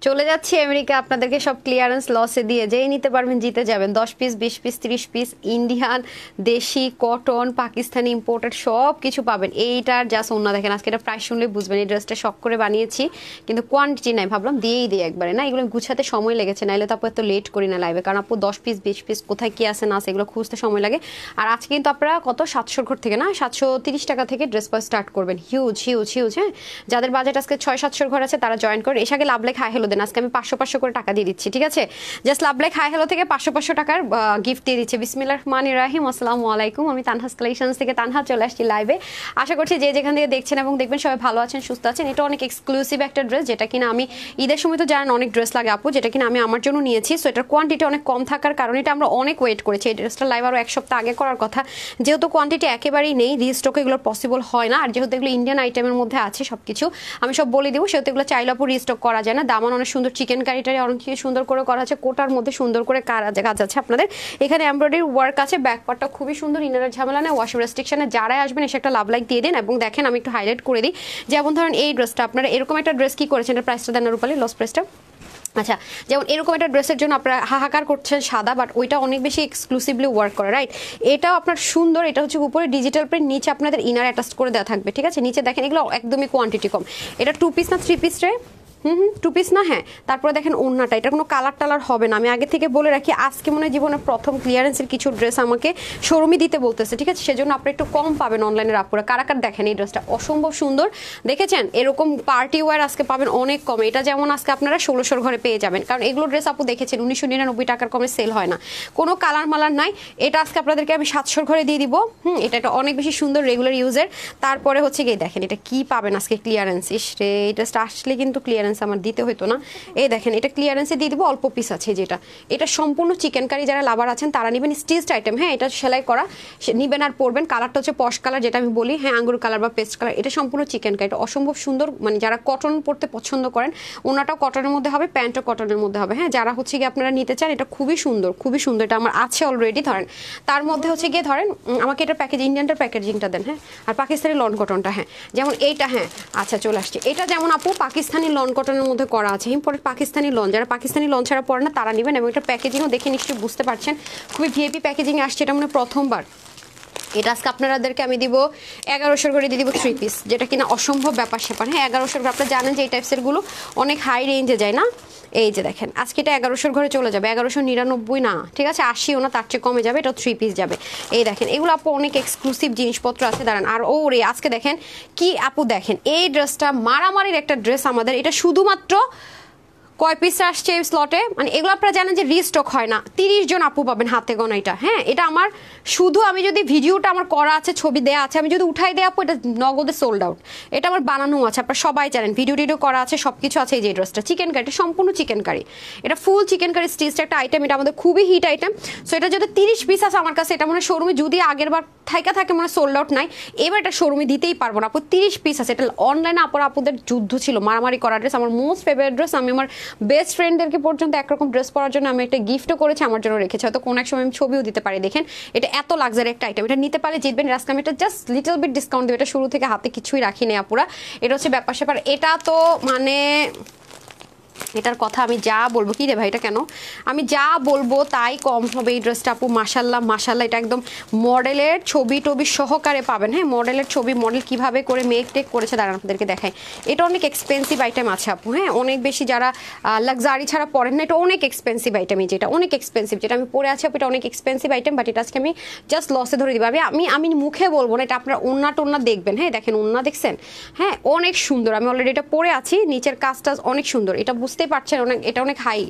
চলে যাচ্ছি আমেরিকা আপনাদেরকে সব ক্লিয়ারেন্স লসে দিয়ে যেই নিতে পারবেন জিতে যাবেন 10 পিস 20 পিস 30 পিস ইন্ডিয়ান দেশি কটন পাকিস্তানি ইম্পোর্টেড সব কিছু পাবেন। এইটার জাস্ট অন্য দেখেন আজকে এটা প্রাইস শুনলে বুঝবেন এই ড্রেসটা শখ করে বানিয়েছি কিন্তু কোয়ান্টিটি নাই, ভাবলাম দিয়েই দিই একবারে। না এগুলো গুছাতে সময় লেগেছে, নাইলে তো আপু এত লেট করি না লাইভে, কারণ আপু 10 পিস 20 পিস কোথায় কি আছে না আছে এগুলো খুঁজতে সময় লাগে। আর আজকে কিন্তু আপনারা কত 700 ঘর থেকে না 730 টাকা থেকে ড্রেস পাওয়া স্টার্ট করবেন। Huge huge huge. হ্যাঁ, যাদের বাজেট আজকে 600-700 ঘর আছে তারা জয়েন করে এসে আগে লাভ লাইক হাই হ্যালো দেন। আজকে আমি 500-500 করে টাকা দিয়ে দিচ্ছি, ঠিক আছে? Just love like hi hello থেকে 500-500 টাকার গিফট দিয়ে দিচ্ছে। বিসমিল্লাহির রহমানির রহিম। আসসালামু আলাইকুম, আমি তানহাস কালেকশনস থেকে তানহা চলে আসছি লাইভে। আশা করছি যে যেখান থেকে দেখছেন এবং দেখবেন সবাই ভালো আছেন সুস্থ আছেন। এটা অনেক এক্সক্লুসিভ একটা ড্রেস যেটা কিনা আমি ঈদের সময় তো জানেন অনেক ড্রেস লাগে আপু, যেটা কিনা আমি আমার জন্য নিয়েছি। সো এটার কোয়ান্টিটি অনেক কম থাকার কারণে এটা আমরা অনেক ওয়েট করেছি। এই ড্রেসটা লাইভ আরও 1 সপ্তাহ আগে করার কথা, যেহেতু কোয়ান্টিটি একেবারেই নেই, রিস্টকে এগুলো পসিবল হয় না। আর যেহেতু এগুলো ইন্ডিয়ান আইটেমের মধ্যে আছে সব কিছু আমি সব বলে দেবো, সেহেতু এগুলো চাইলে আপু রিস্টক করা যায় না। দামান অনেক সুন্দর, চিকেন কারিটারি অনেক সুন্দর করে করা আছে, কোটার মধ্যে সুন্দর করে কাজ আছে আপনাদের এখানে, এমব্রয়ডারি ওয়ার্ক আছে, ব্যাক পার্টটা খুবই সুন্দর, ইনারের ঝামেলা নেই, ওয়াশ রেস্ট্রিকশনে যারাই আসবেন এসে একটা লাভ লাইক দিয়ে দিন। এবং দেখেন আমি একটু হাইলাইট করে দিই, যেমন ধরেন এই ড্রেসটা আপনারা এরকম একটা ড্রেস কি করেছেন, এটা প্রাইসটা দেন রূপালি, লস প্রাইসটা। আচ্ছা, যেমন এরকম একটা ড্রেসের জন্য আপনারা হাহাকার করছেন সাদা, বাট ওইটা অনেক বেশি এক্সক্লুসিভলি ওয়ার্ক করে, রাইট? এটাও আপনার সুন্দর, এটা হচ্ছে উপরে ডিজিটাল প্রিন্ট, নিচে আপনাদের ইনার অ্যাটাচ করে দেওয়া থাকবে, ঠিক আছে? নিচে দেখেন এগুলো একদমই কোয়ান্টিটি কম। এটা 2 পিস না 3 পিস রে? 2 পিস না? হ্যাঁ। তারপরে দেখেন ওড়নাটা, এটা কোনো কালার টালার হবে না, আমি আগে থেকে বলে রাখি। আজকে মনে হয় জীবনের প্রথম ক্লিয়ারেন্সের কিছু ড্রেস আমাকে শোরুমে দিতে বলতেছে, ঠিক আছে? সেজন্য আপনি একটু কম পাবেন অনলাইনের আপুরা। কারাকার দেখেন এই ড্রেসটা অসম্ভব সুন্দর, দেখেছেন? এরকম পার্টি ওয়্যার আজকে পাবেন অনেক কমে। এটা যেমন আজকে আপনারা 1600 ঘরে পেয়ে যাবেন, কারণ এগুলো ড্রেস আপু দেখেছেন 1999 টাকার কমে সেল হয় না, কোনো কালার মালার নাই। এটা আজকে আপনাদেরকে আমি 700 ঘরে দিয়ে দিব। এটা অনেক বেশি সুন্দর, রেগুলার ইউজের। তারপরে হচ্ছে গিয়ে দেখেন এটা কি পাবেন আজকে ক্লিয়ারেন্স। রে এই ড্রেসটা আসলে কিন্তু ক্লিয়ারেন্স আমার দিতে হইতো না। এই দেখেন এটা ক্লিয়ারেন্সে দিয়ে দিব, অল্প পিস আছে যেটা। এটা সম্পূর্ণ চিকেন কারি, যারা লাভার আছেন তারা নেবেন, স্টিচড আইটেম। হ্যাঁ, এটা সেলাই করা নিবেন আর পরবেন। কালারটা হচ্ছে পশ কালার, যেটা আমি বলি, হ্যাঁ আঙ্গুর কালার বা পেস্ট কালার। এটা সম্পূর্ণ চিকেন কারি, এটা অসম্ভব সুন্দর, মানে যারা কটন পরতে পছন্দ করেন, ওনাটাও কটনের মধ্যে হবে, প্যান্টও কটনের মধ্যে হবে। হ্যাঁ, যারা হচ্ছে গিয়ে আপনারা নিতে চান, এটা খুবই সুন্দর, খুবই সুন্দর। এটা আমার আছে অলরেডি। ধরেন তার মধ্যে হচ্ছে গিয়ে ধরেন আমাকে এটা প্যাকেজ, ইন্ডিয়ানটার প্যাকেজিংটা দেন। হ্যাঁ, আর পাকিস্তানি লন কটনটা, হ্যাঁ যেমন এইটা। হ্যাঁ আচ্ছা চলে আসছে। এটা যেমন আপু পাকিস্তানি লন কটনের মধ্যে করা আছে, ইম্পোর্টেড পাকিস্তানি লন। যারা পাকিস্তানি লন ছাড়া পরে না তারা নেবেন। এবং এটা প্যাকেজিংও দেখে নিশ্চয়ই বুঝতে পারছেন, খুবই ভিআইপি প্যাকেজিংয়ে আসছে। এটা মানে প্রথমবার। এটা আজকে আপনাদেরকে আমি দিব 1100 করে দিয়ে দিব 3 পিস, যেটা কিনা অসম্ভব ব্যাপার স্যাপার। হ্যাঁ 1100 করে, আপনারা জানেন যে এই টাইপসের গুলো অনেক হাই রেঞ্জে যায় না। এই যে দেখেন আজকে এটা 1100 ঘরে চলে যাবে, 1199 না, ঠিক আছে 80ও না, তার চেয়ে কমে যাবে। এটা 3 পিস যাবে। এই দেখেন এগুলো আপু অনেক এক্সক্লুসিভ জিনিসপত্র আছে, দাঁড়ান। আর ও রে আজকে দেখেন কি আপু, দেখেন এই ড্রেসটা মারামারির একটা ড্রেস আমাদের। এটা শুধুমাত্র কয় পিস আসছে এই স্লটে, মানে এগুলো আপনারা জানেন যে রিস্টক হয় না। 30 জন আপু পাবেন হাতে গোনা এটা। হ্যাঁ, এটা আমার শুধু, আমি যদি ভিডিওটা আমার করা আছে, ছবি দেওয়া আছে, আমি যদি উঠাই দেয় আপু, এটা নগদে সোল্ড আউট। এটা আমার বানানো আছে, আপনারা সবাই জানেন, ভিডিও টিডিও করা আছে, সব কিছু আছে। এই যে ড্রেসটা চিকেন কারি, সম্পূর্ণ চিকেন কারি, এটা ফুল চিকেন কারি স্টিচড একটা আইটেম। এটা আমাদের খুবই হিট আইটেম। সো এটা যদি 30 পিস আছে আমার কাছে, এটা মনে শোরুমে যদি আগের বার থাকে মনে সোল্ড আউট নাই, এবার এটা শোরুমে দিতেই পারবো না আপু। 30 পিস আছে। এটা অনলাইনে আপুদের যুদ্ধ ছিল, মারামারি করা ড্রেস, আমার মোস্ট ফেভারিট ড্রেস। আমি আমার বেস্ট ফ্রেন্ডদেরকে পর্যন্ত একরকম ড্রেস পরার জন্য আমি একটা গিফটও করেছি, আমার জন্য রেখেছি, হয়তো কোনো এক সময় আমি ছবিও দিতে পারি। দেখেন এটা এত লাক্সারি একটা আইটেম, এটা নিতে পারলে জিতবেন। আজকে আমি এটা জাস্ট লিটল বিট ডিসকাউন্ট দেবো, এটা শুরু থেকে হাতে কিছুই রাখিনি আপুরা। এটা হচ্ছে ব্যাপার স্যাপার। এটা তো মানে এটার কথা আমি যা বলবো, কি রে ভাই এটা কেন, আমি যা বলবো তাই কম হবে। এই ড্রেসটা আপু মাশাল্লাহ মাশাল্লাহ, এটা একদম মডেলের ছবি টবি সহকারে পাবেন। হ্যাঁ, মডেলের ছবি, মডেল কিভাবে করে মেক টেক করেছে দাঁড়ান আপনাদেরকে দেখাই। এটা অনেক এক্সপেন্সিভ আইটেম আছে আপু। হ্যাঁ, অনেক বেশি, যারা লাক্সারি ছাড়া পরেন না, এটা অনেক এক্সপেন্সিভ আইটেম। যেটা অনেক এক্সপেন্সিভ, যেটা আমি পরে আছি আপু, এটা অনেক এক্সপেন্সিভ আইটেম। বাট এটা আজকে আমি জাস্ট লসে ধরে দিব। আমি মুখে বলবো না, এটা আপনারা ওন্না টোন্না দেখবেন। হ্যাঁ দেখেন ওন্না দেখছেন, হ্যাঁ অনেক সুন্দর। আমি অলরেডি এটা পরে আছি, নিচের কাজটা অনেক সুন্দর, এটা বুঝতেই পারছেন। এটা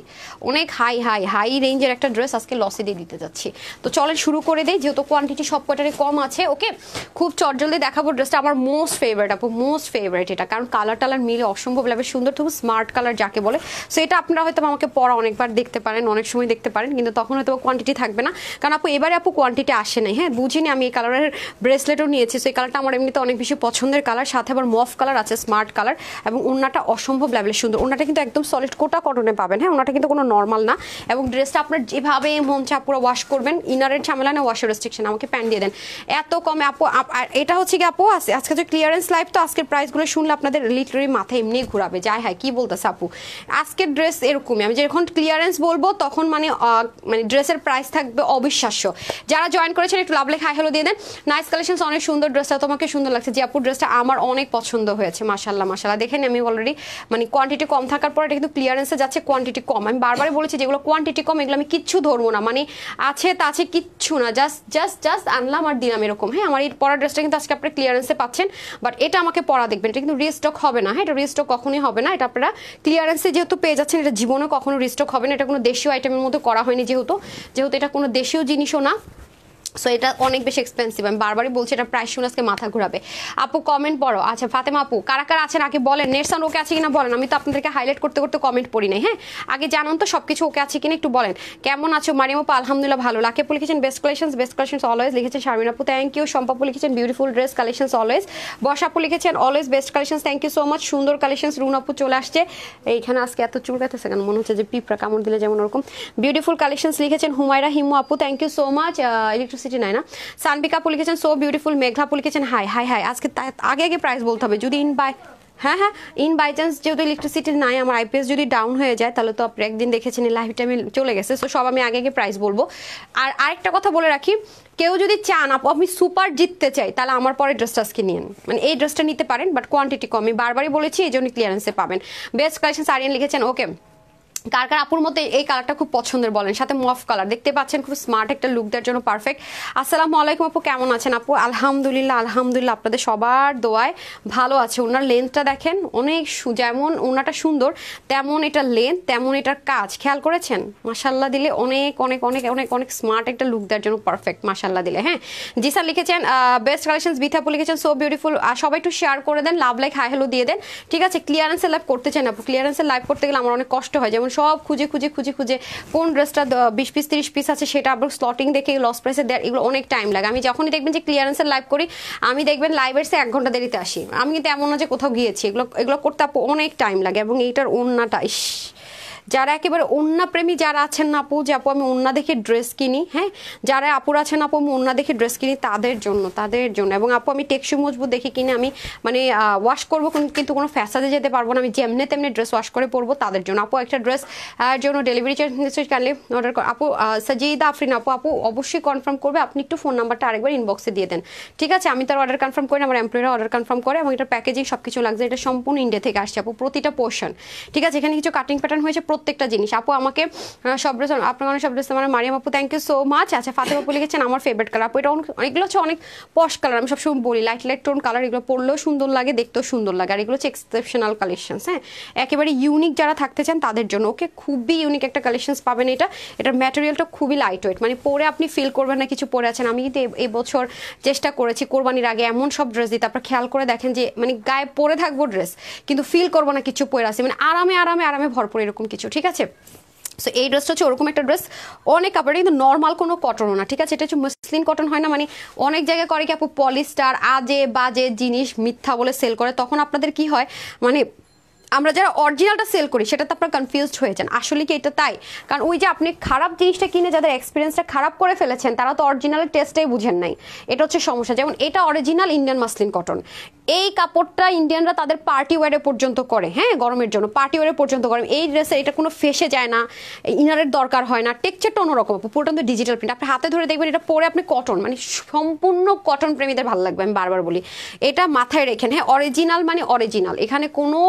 অনেক হাই রেঞ্জের একটা ড্রেস আজকে লসে দিয়ে দিতে যাচ্ছি। তো চলেন শুরু করে দেই, যেহেতু কোয়ান্টিটি সব কটারে কম আছে। ওকে, খুব চটজলদি দেখাবো ড্রেসটা। আমার মোস্ট ফেভারিট আপু, মোস্ট ফেভারিট এটা, কারণ কালার টালার মিলে অসম্ভব লাগে সুন্দর, খুব স্মার্ট কালার যাকে বলে। সো এটা আপনারা হয়তো আমাকে পরা অনেকবার দেখতে পারেন, অনেক সময় দেখতে পারেন, কিন্তু তখন হয়তো কোয়ান্টিটি থাকবে না, কারণ আপু এবারে আপু কোয়ান্টিটি আসে নাই। হ্যাঁ, বুঝিনি আমি এই কালারের ব্রেসলেটও নিয়েছি। সো এই কালারটা আমার এমনিতে অনেক বেশি পছন্দের কালার, সাথে আবার মফ কালার আছে, স্মার্ট কালার, এবং ওড়নাটা অসম্ভব লেভেলের সুন্দর। ওড়নাটা কিন্তু একদম সলিড কোটা কটনে পাবেন। হ্যাঁ, ওনাটা কিন্তু কোনো নর্মাল না, এবং ড্রেসটা আপনার যেভাবে মন চা পুরো ওয়াশ করবেন, ইনারের ঝামেলা না, ওয়াশের রেস্ট্রিকশন, আমাকে প্যান্ট দিয়ে দেন এত কমে আপু। আর এটা হচ্ছে কি আপু, আজকে যে ক্লিয়ারেন্স লাইভ, তো আজকের প্রাইসগুলো শুনলে আপনাদের লিটারি মাথায় এমনি ঘুরাবে, যাই হয় কি বলতেছে আপু। আজকের ড্রেস এরকমই, আমি যখন ক্লিয়ারেন্স বলবো তখন মানে ড্রেসের প্রাইস থাকবে অবিশ্বাস্য। যারা জয়েন করেছেন একটু লাভ লেখা হ্যালো দিয়ে দেন। নাইস কালেকশনস, অনেক সুন্দর ড্রেসটা, তোমাকে সুন্দর লাগছে যে আপু, ড্রেসটা আমার অনেক পছন্দ হয়েছে, মাশাআল্লাহ মাশাআল্লাহ। দেখেন আমি অলরেডি মানে কোয়ান্টিটি কম থাকার পর এটা কিন্তু ক্লিয়ারেন্সে যাচ্ছে, কোয়ান্টিটি কম। আমি বারবারই বলেছি যেগুলো কোয়ান্টিটি কম এগুলো আমি কিচ্ছু ধরবো না, মানে আছে তা আছে কিচ্ছু না, জাস্ট আনলাম আর দিলাম এরকম। হ্যাঁ, আমার এই পরা ড্রেসটা কিন্তু আজকে আপনারা ক্লিয়ারেন্সে পাচ্ছেন, বাট এটা আমাকে পরা দেখবেন, এটা কিন্তু রিস্টক হবে না। হ্যাঁ, এটা রিস্টক কখনোই হবে না, এটা আপনারা ক্লিয়ারেন্সে যেহেতু পেয়ে যাচ্ছেন, এটা জীবনে কখনো রিস্টক হবে না। এটা কোনো দেশীয় আইটেমের মধ্যে করা হয়নি, যেহেতু এটা কোনো দেশীয় জিনিসও না, সো এটা অনেক বেশি এক্সপেন্সিভ। আমি বারবারই বলছি, এটা প্রাইস শুনে আজকে মাথা ঘুরাবে। আপু কমেন্ট পড়ো। আচ্ছা ফাতেমা আপু, কারা কারা আছেন আগে বলেন, নেট সাউন্ড ওকে আছে কিনা বলেন, আমি তো আপনাদেরকে হাইলাইট করতে করতে কমেন্ট পড়ি নাই। হ্যাঁ, আগে জানান তো সবকিছু ওকে আছে কিনা একটু বলেন। কেমন আছো মারিয়াম আপু? আলহামদুলিল্লাহ ভালো। লাকি আপু লিখেছেন বেস্ট কালেকশনস অলওয়েজ, লিখেছেন শারমিন আপু থ্যাংক ইউ। শম্পা আপু লিখেছেন beautiful dress collections always. Barsha আপু লিখেছেন always best collections, thank you so much, সুন্দর কালেকশনস। রুন আপু চলে আসছে, এইখানে আজকে এত চুল কাটতেছে কেন, মনে হচ্ছে যে পিঁপড়া কামড় দিলে যেমন ওরকম। বিউটিফুল কালেকশনস লিখেছেন হুমায়রা হিমু আপু, thank you so much. Electricity নাই না, সানবিকা আপু লিখেছেন সো বিউটিফুল। মেঘলা আপু লিখেছেন হাই হাই হাই। আজকে আগে প্রাইস বলতে হবে, যদি ইন বাই চান্স যেহেতু ইলেকট্রিসিটি নাই, আমার আইপিএস যদি ডাউন হয়ে যায়, তাহলে তো আপনি একদিন দেখেছেন লাইফ টাইমে চলে গেছে। সো সব আমি আগে প্রাইস বলবো। আর আরেকটা কথা বলে রাখি, কেউ যদি চান আপু আমি সুপার জিততে চাই, তাহলে আমার পরে ড্রেসটা আজকে নিন, মানে এই ড্রেসটা নিতে পারেন, বাট কোয়ান্টিটি কম। আমি বারবারই বলেছি, এই জন্য ক্লিয়ারেন্সে পাবেন। বেস্ট কালেকশন আরিয়ান লিখেছেন ওকে। কার কার আপুর মধ্যে এই কালারটা খুব পছন্দের বলেন, সাথে মফ কালার দেখতে পাচ্ছেন, খুব স্মার্ট একটা লুক দেওয়ার জন্য পারফেক্ট। আসসালামু আলাইকুম আপু, কেমন আছেন আপু? আলহামদুলিল্লাহ আপনাদের সবার দোয়ায় ভালো আছে। ওনার লেন্থটা দেখেন, অনেক যেমন ওনাটা সুন্দর, তেমন এটা লেন্থ, তেমন এটার কাজ খেয়াল করেছেন, মাশাল্লাহ দিলে অনেক অনেক অনেক অনেক অনেক স্মার্ট একটা লুক দেওয়ার জন্য পারফেক্ট, মাশাল্লাহ দিলে। হ্যাঁ, জি স্যার লিখেছেন বেস্ট কালেকশন, বিথা আপু লিখেছেন সো বিউটিফুল। সবাই একটু শেয়ার করে দেন, লাভ লাইক হাই হ্যালো দিয়ে দেন, ঠিক আছে? ক্লিয়ারেন্সের লাইভ করতে চান আপু, ক্লিয়ারেন্সের লাইভ করতে গেলে আমার অনেক কষ্ট হয়, যেমন সব খুঁজে কোন ড্রেসটা 20 পিস 30 পিস আছে সেটা আবার স্লটিং দেখে লস প্রাইসে দেয়, এগুলো অনেক টাইম লাগে। আমি যখনই দেখবেন যে ক্লিয়ারেন্সের লাইভ করি, আমি দেখবেন লাইভের সে 1 ঘন্টা দেরিতে আসি, আমি কিন্তু এমন না যে কোথাও গিয়েছি, এগুলো করতে আপু অনেক টাইম লাগে। এবং এইটার ওড়নাটা যারা একেবারে ওড়না প্রেমী যারা আছেন না আপু, যে আপু আমি ওড়না দেখে ড্রেস কিনি, হ্যাঁ, যারা আপুর আছেন আপু আমি ওড়না দেখে ড্রেস কিনি, তাদের জন্য। এবং আপু আমি টেকসই মজবুত দেখে কিনে আমি মানে ওয়াশ করবো, কিন্তু কোনো ফ্যাসাদে যেতে পারবো না, আমি যেমনি তেমনি ড্রেস ওয়াশ করে পরবো, তাদের জন্য। আপু একটা ড্রেস জন্য ডেলিভারি চার্জ কাইন্ডলি অর্ডার আপু। সাজিদা আফরিন আপু অবশ্যই কনফার্ম করবে, আপনি একটু ফোন নাম্বারটা আরেকবার ইনবক্সে দিয়ে দেন, ঠিক আছে? আমি তার অর্ডার কনফার্ম করি, আমার এমপ্লয়িরা অর্ডার কনফার্ম করে, এবং এটা প্যাকেজিং সবকিছু লাগছে, এটা সম্পূর্ণ ইন্ডিয়া থেকে আসছে আপু, প্রতিটা পোর্শন, ঠিক আছে? এখানে কিছু কাটিং প্যাটার্ন হয়েছে প্রত্যেকটা জিনিস। আপু আমাকে সব ড্রেস, আপনার অনেক সব ড্রেস মানে মারিয়াম আপু থ্যাংক ইউ সো মাচ। আচ্ছা ফাতেমা আপু লিখেছেন আমার ফেভারিট কালার আপু, এটা অনেকগুলো হচ্ছে অনেক পশ কালার, আমি সবসময় বলি লাইট টোন কালার, এগুলো পরলেও সুন্দর লাগে, দেখতেও সুন্দর লাগে, আর এগুলো হচ্ছে এক্সেপশনাল কালেকশনস। হ্যাঁ, একেবারে ইউনিক যারা থাকতে চান তাদের জন্য, ওকে খুবই ইউনিক একটা কালেকশনস পাবেন। এটার ম্যাটেরিয়ালটা খুবই লাইট ওয়েট, মানে পরে আপনি ফিল করবেন না কিছু পরে আছেন। আমি কিন্তু এই বছর চেষ্টা করেছি কোরবানির আগে এমন সব ড্রেস দিতে, আপনার খেয়াল করে দেখেন যে মানে গায়ে পরে থাকবো ড্রেস, কিন্তু ফিল করবো না কিছু পরে আছে, মানে আরামে ভরপুর এরকম কিছু, ঠিক আছে? সো এই ড্রেসটা হচ্ছে ওরকম একটা ড্রেস, অনেক কাপড়, কিন্তু নর্মাল কোনো কটনও না, ঠিক আছে? এটা হচ্ছে মসলিন কটন হয় না, মানে অনেক জায়গায় করে কি আপু পলিস্টার আজে বাজে জিনিস মিথ্যা বলে সেল করে, তখন আপনাদের কি হয়, মানে আমরা যারা অরিজিনালটা সেল করি সেটাতে আপনারা কনফিউজড হয়ে যান, আসলে কি এটা তাই? কারণ ওই যে আপনি খারাপ জিনিসটা কিনে যাদের এক্সপিরিয়েন্সটা খারাপ করে ফেলেছেন, তারা তো অরিজিনালের টেস্টটাই বুঝেন নাই, এটা হচ্ছে সমস্যা। যেমন এটা অরিজিনাল ইন্ডিয়ান মাসলিন কটন, এই কাপড়টা ইন্ডিয়ানরা তাদের পার্টি ওয়ারে পর্যন্ত করে, হ্যাঁ, গরমের জন্য পার্টি ওয়ারে পর্যন্ত করে। এই ড্রেসে এটা কোনো ফেসে যায় না, ইনারের দরকার হয় না, টেক্সচারটা অন্যরকম, পুরোটা কিন্তু ডিজিটাল প্রিন্ট, আপনি হাতে ধরে দেখবেন এটা পরে আপনি কটন, মানে সম্পূর্ণ কটন প্রেমীদের ভালো লাগবে, আমি বারবার বলি এটা মাথায় রেখেন। হ্যাঁ, অরিজিনাল মানে অরিজিনাল, এখানে কোনো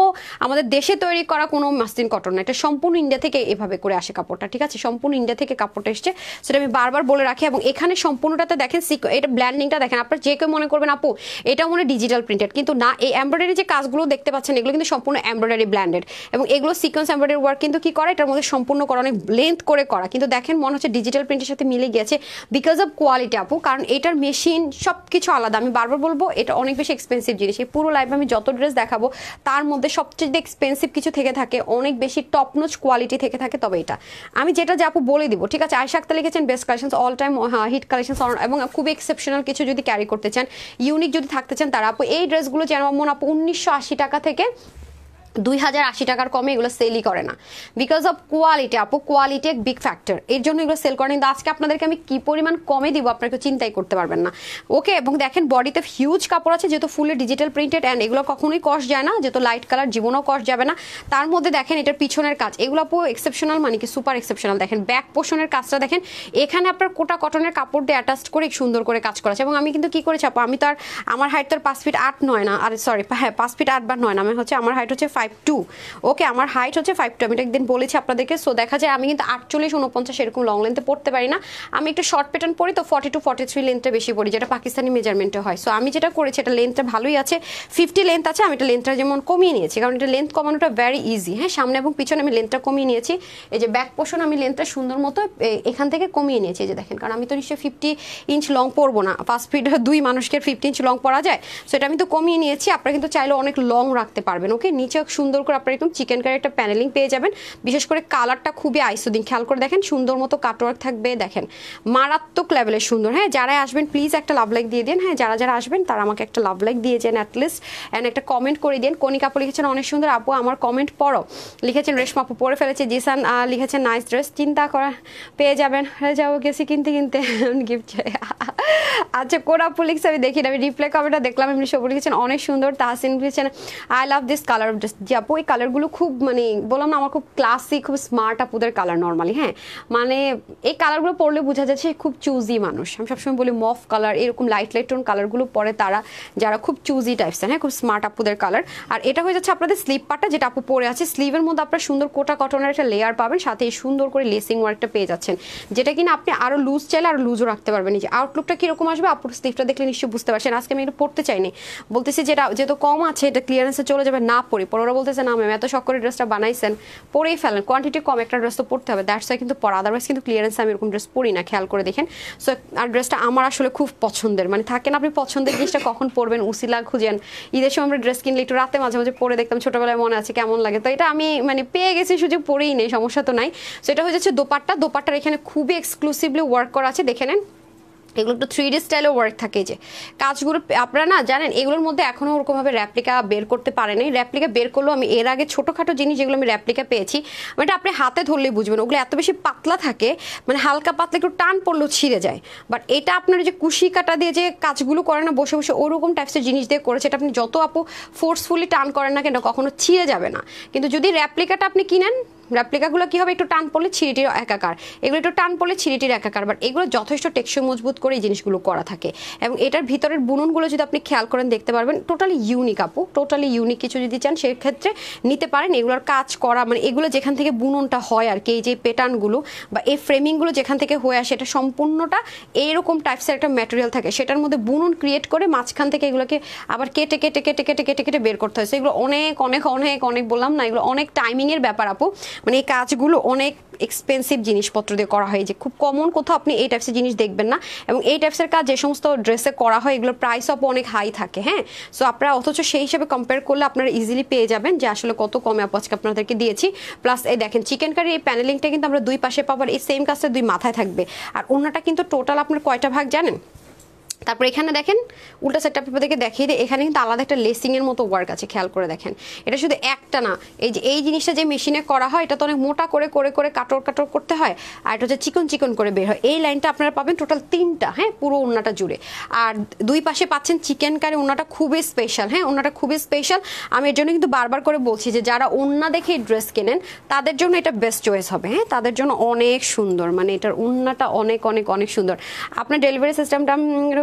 আমাদের দেশে তৈরি করা কোনো মাসলিন কটন না, এটা সম্পূর্ণ ইন্ডিয়া থেকে এভাবে করে আসে কাপড়টা, ঠিক আছে? সম্পূর্ণ ইন্ডিয়া থেকে কাপড়টা এসছে, সেটা আমি বারবার বলে রাখি। এবং এখানে সম্পূর্ণটাতে দেখেন এটা ব্ল্যান্ডিংটা দেখেন, আপনার যে কেউ মনে করবেন আপু এটা মনে ডিজিটাল প্রিন্টেড, কিন্তু না, এই এমব্রয়ডারি যে কাজগুলো দেখতে পাচ্ছেন এগুলো কিন্তু সম্পূর্ণ এমব্রয়ডারি ব্ল্যান্ডেড, এবং এগুলো সিকোয়েন্স এমব্রয়ডারি ওয়ার্ক কিন্তু কি করে এটার মধ্যে সম্পূর্ণ করা, অনেক লেন্থ করে করা, কিন্তু দেখেন মনে হচ্ছে ডিজিটাল প্রিন্টের সাথে মিলে গেছে বিকজ অফ কোয়ালিটি আপু, কারণ এটার মেশিন সব কিছু আলাদা। আমি বারবার বলবো এটা অনেক বেশি এক্সপেন্সিভ জিনিস, এই পুরো লাইফে আমি যত ড্রেস দেখাবো তার মধ্যে সবচেয়ে এক্সপেন্সিভ কিছু থেকে থাকে, অনেক বেশি টপ নোচ কোয়ালিটি থেকে থাকে, তবে এটা আমি যেটা যে আপু বলে দিব, ঠিক আছে? আয়শা আক্তার লিখেছেন best collection all time hit collection, এবং খুবই এক্সেপশনাল কিছু যদি ক্যারি করতে চান, ইউনিক যদি থাকতে চান, তারা আপু এই ড্রেসগুলো যেমন আপু 1980 টাকা থেকে 2080 টাকার কমে এগুলো সেলই করে না, বিকজ অফ কোয়ালিটি। আপু কোয়ালিটি এক বিগ ফ্যাক্টর, এর জন্য এগুলো সেল করে। কিন্তু আজকে আপনাদেরকে আমি কি পরিমাণ কমে দিব আপনাকে চিন্তাই করতে পারবেন না। ওকে, এবং দেখেন বডিতে হিউজ কাপড় আছে, যেহেতু ফুলে ডিজিটাল প্রিন্টেড অ্যান্ড এগুলো কখনোই কস্ট যায় না, যেহেতু লাইট কালার জীবনেও কস্ট যাবে না। তার মধ্যে দেখেন এটার পিছনের কাজ, এগুলো আপু এক্সেপশনাল, মানে কি সুপার এক্সেপশনাল। দেখেন ব্যাক পোর্শনের কাজটা দেখেন, এখানে আপনার কোটা কটনের কাপড় দিয়ে অ্যাটাচ করে সুন্দর করে কাজ করা আছে। এবং আমি কিন্তু কি করেছি আপু, আমি তো আর আমার হাইট তো আর 5 ফিট 8 9 না, আর সরি হ্যাঁ 5 ফিট 8 বা 9 না, আমি হচ্ছে আমার হাইট হচ্ছে 5'2". ওকে, আমার হাইট হচ্ছে 5'2", আমি একদিন বলেছি আপনাদেরকে। সো দেখা যায় আমি কিন্তু 48 49 এরকম লং লেন্থে পড়তে পারি না, আমি একটু শর্ট প্যাটার্ন পরি, তো 42 43 লেন্থটা বেশি পড়ি, যেটা পাকিস্তানি মেজারমেন্টে হয়। সো আমি যেটা করেছি, এটা লেন্থটা ভালোই আছে, 50 লেন্থ আছে, আমি এটা লেন্থটা যেমন কমিয়ে নিয়েছি, কারণ এটা লেন্থ কমানোটা ভেরি ইজি। হ্যাঁ, সামনে এবং পিছনে আমি লেন্থটা কমিয়ে নিয়েছি। এই যে ব্যাক পোর্শন আমি লেন্থটা সুন্দর মতো এখান থেকে কমিয়ে নিয়েছি, এই যে দেখেন, কারণ আমি তো নিশ্চয়ই 50 ইঞ্চ লং পরবো না, 5 ফিট 2 মানুষকে 50 ইঞ্চ লং পরা যায়। সো এটা আমি তো কমিয়ে নিয়েছি, আপনারা কিন্তু চাইলে অনেক লং রাখতে পারবেন। ওকে, নিচে সুন্দর করে আপনারা একদম চিকেন কারি একটা প্যানেলিং পেয়ে যাবেন, বিশেষ করে কালারটা খুবই আইসোদিন, খেয়াল করে দেখেন, সুন্দর মতো কাটওয়ার্ক থাকবে, দেখেন মারাত্মক লেভেলের সুন্দর। হ্যাঁ, যারা আসবেন প্লিজ একটা লাভ লাইক দিয়ে দিন। হ্যাঁ, যারা যারা আসবেন তারা আমাকে একটা লাভ লাইক দিয়ে যান অ্যাটলিস্ট, অ্যান্ড একটা কমেন্ট করে দিন। কনিকা আপু লিখেছেন অনেক সুন্দর আপু, আমার কমেন্ট পড়ো, লিখেছেন রেশমা আপু পড়ে ফেলেছে। জিসান লিখেছেন নাইস ড্রেস, চিন্তা করা পেয়ে যাবেন, হয়ে যাবো গেছি কিনতে কিনতে গিফট চাই। আচ্ছা, কোন আপু লিখছে আমি দেখি না, আমি রিপ্লাই কমেন্টটা দেখলাম, এমনি সবু লিখেছেন অনেক সুন্দর। তাহসিন লিখেছেন I love this colour of dress. জি আপু, এই কালারগুলো খুব মানে বললাম না, আমার খুব ক্লাসিক, খুব স্মার্ট আপুদের কালার নর্মালি। হ্যাঁ, মানে এই কালারগুলো পরলে বোঝা যাচ্ছে খুব চুজি মানুষ। আমি সবসময় বলি মফ কালার, এরকম লাইট লাইট টোন কালারগুলো পরে তারা যারা খুব চুজি টাইপসের, হ্যাঁ খুব স্মার্ট আপুদের কালার। আর এটা হয়ে যাচ্ছে আপনাদের স্লিপ পার্টটা, যেটা আপু পরে আছে। স্লিভের মধ্যে আপনার সুন্দর কোটা কটনের একটা লেয়ার পাবেন, সাথে সুন্দর করে লেসিং ওয়ার্কটা পেয়ে যাচ্ছেন, যেটা কিনা আপনি আরো লুজ চাইলে আরো লুজও রাখতে পারবেন। এই যে আউটলুকটা কিরকম আসবে আপুর স্লিভটা দেখলে নিশ্চয়ই বুঝতে পারছেন। আজকে আমি এটা পড়তে চাইনি, বলতেছি যেটা যেহেতু কম আছে এটা ক্লিয়ারেন্সে চলে যাবে, না পরে পরে ওরা বলতেছে না ম্যাম এত শখ করে ড্রেসটা বানাইছেন, পরেই ফেলেন, কোয়ান্টিটি কম, একটা ড্রেস তো পড়তে হবে, দ্যাটস ওয়াই কিন্তু পরা, আদারওয়াইজ কিন্তু ক্লিয়ারেন্সে আমি এরকম ড্রেস পরি না, খেয়াল করে দেখেন। সো আর ড্রেসটা আমার আসলে খুব পছন্দের, মানে থাকেন আপনি পছন্দের জিনিসটা কখন পরবেন, উসিলা খুঁজেন। ঈদের সময় আমরা ড্রেস কিনলে একটু রাতে মাঝে মাঝে পরে দেখতাম, ছোটবেলায় মনে আছে কেমন লাগে, তো এটা আমি মানে পেয়ে গেছি, সুযোগ পরেই নেই, সমস্যা তো নাই। সো এটা হয়ে যাচ্ছে দোপাট্টা, দোপাট্টার এখানে খুবই এক্সক্লুসিভলি ওয়ার্ক করা আছে, দেখে নেন। এগুলো একটু 3D স্টাইলে ওয়ার্ক থাকে, যে কাজগুলো আপনারা না জানেন, এগুলোর মধ্যে এখনো ওরকমভাবে র্যাপ্লিকা বের করতে পারেনি। র্যাপ্লিকা বের করলেও আমি এর আগে ছোটোখাটো জিনিস যেগুলো আমি র্যাপ্লিকা পেয়েছি, মানে এটা আপনি হাতে ধরলেই বুঝবেন, ওগুলো এত বেশি পাতলা থাকে, মানে হালকা পাতলা একটু টান পড়লেও ছিঁড়ে যায়। বাট এটা আপনার যে কুশি কাটা দিয়ে যে কাজগুলো করে না বসে বসে, ওরকম টাইপসের জিনিস দিয়ে করেছে, এটা আপনি যত আপু ফোর্সফুলি টান করেন না কেন কখনো ছিঁড়ে যাবে না। কিন্তু যদি র্যাপ্লিকাটা আপনি কিনেন, র্যাপ্লিকাগুলো কি হবে, একটু টান পড়লে ছিঁড়িটির একাকার, এগুলো একটু টান পড়লে ছিঁড়িটির একাকার, বাট এগুলো যথেষ্ট টেকসই মজবুত করে এই জিনিসগুলো করা থাকে। এবং এটার ভিতরের বুননগুলো যদি আপনি খেয়াল করেন দেখতে পারবেন, টোটালি ইউনিক আপু, টোটালি ইউনিক কিছু যদি চান সেক্ষেত্রে নিতে পারেন। এগুলোর কাজ করা মানে এগুলো যেখান থেকে বুননটা হয় আর কি, এই যে প্যাটার্নগুলো বা এই ফ্রেমিংগুলো যেখান থেকে হয়ে আসে, এটা সম্পূর্ণটা এইরকম টাইপসের একটা ম্যাটেরিয়াল থাকে, সেটার মধ্যে বুনন ক্রিয়েট করে মাঝখান থেকে এগুলোকে আবার কেটে কেটে কেটে কেটে কেটে কেটে বের করতে হয়। এগুলো অনেক অনেক অনেক অনেক বললাম না, এগুলো অনেক টাইমিংয়ের ব্যাপার আপু, মানে এই কাজগুলো অনেক এক্সপেন্সিভ জিনিসপত্র দিয়ে করা হয়, যে খুব কমন কোথাও আপনি এই টাইপসের জিনিস দেখবেন না। এবং এই টাইপসের কাজ যে সমস্ত ড্রেসে করা হয় এগুলোর প্রাইস অপ অনেক হাই থাকে। হ্যাঁ, সো আপনারা অথচ সেই হিসাবে কম্পেয়ার করলে আপনারা ইজিলি পেয়ে যাবেন যে আসলে কত কমে আপু আজকে আপনাদেরকে দিয়েছি। প্লাস এই দেখেন চিকেন কারি এই প্যানেলিংটা কিন্তু আমরা দুই পাশে পাবার, এই সেম কাজটা দুই মাথায় থাকবে। আর ওনাটা কিন্তু টোটাল আপনার কয়টা ভাগ জানেন? তারপর এখানে দেখেন উল্টা সাইডটা আপনাদেরকে দেখিয়ে দিই, এখানে কিন্তু আলাদা একটা লেসিং এর মতো ওয়ার্ক আছে, খেয়াল করে দেখেন। এটা শুধু একটা না, এই যে এই জিনিসটা যে মেশিনে করা হয় এটা তো অনেক মোটা করে করে করে কাটর কাটর করতে হয়, আর এটা হচ্ছে চিকন চিকন করে বের হয়। এই লাইনটা আপনারা পাবেন টোটাল 3টা, হ্যাঁ পুরো ওড়নাটা জুড়ে। আর দুই পাশে পাচ্ছেন চিকেন কারি, ওড়নাটা খুবই স্পেশাল। হ্যাঁ, ওড়নাটা খুবই স্পেশাল, আমি এর জন্য কিন্তু বারবার করে বলছি যে যারা ওড়না দেখে ড্রেস কেনেন তাদের জন্য এটা বেস্ট চয়েস হবে। হ্যাঁ, তাদের জন্য অনেক সুন্দর, মানে এটার ওড়নাটা অনেক অনেক অনেক সুন্দর। আপনার ডেলিভারি সিস্টেমটা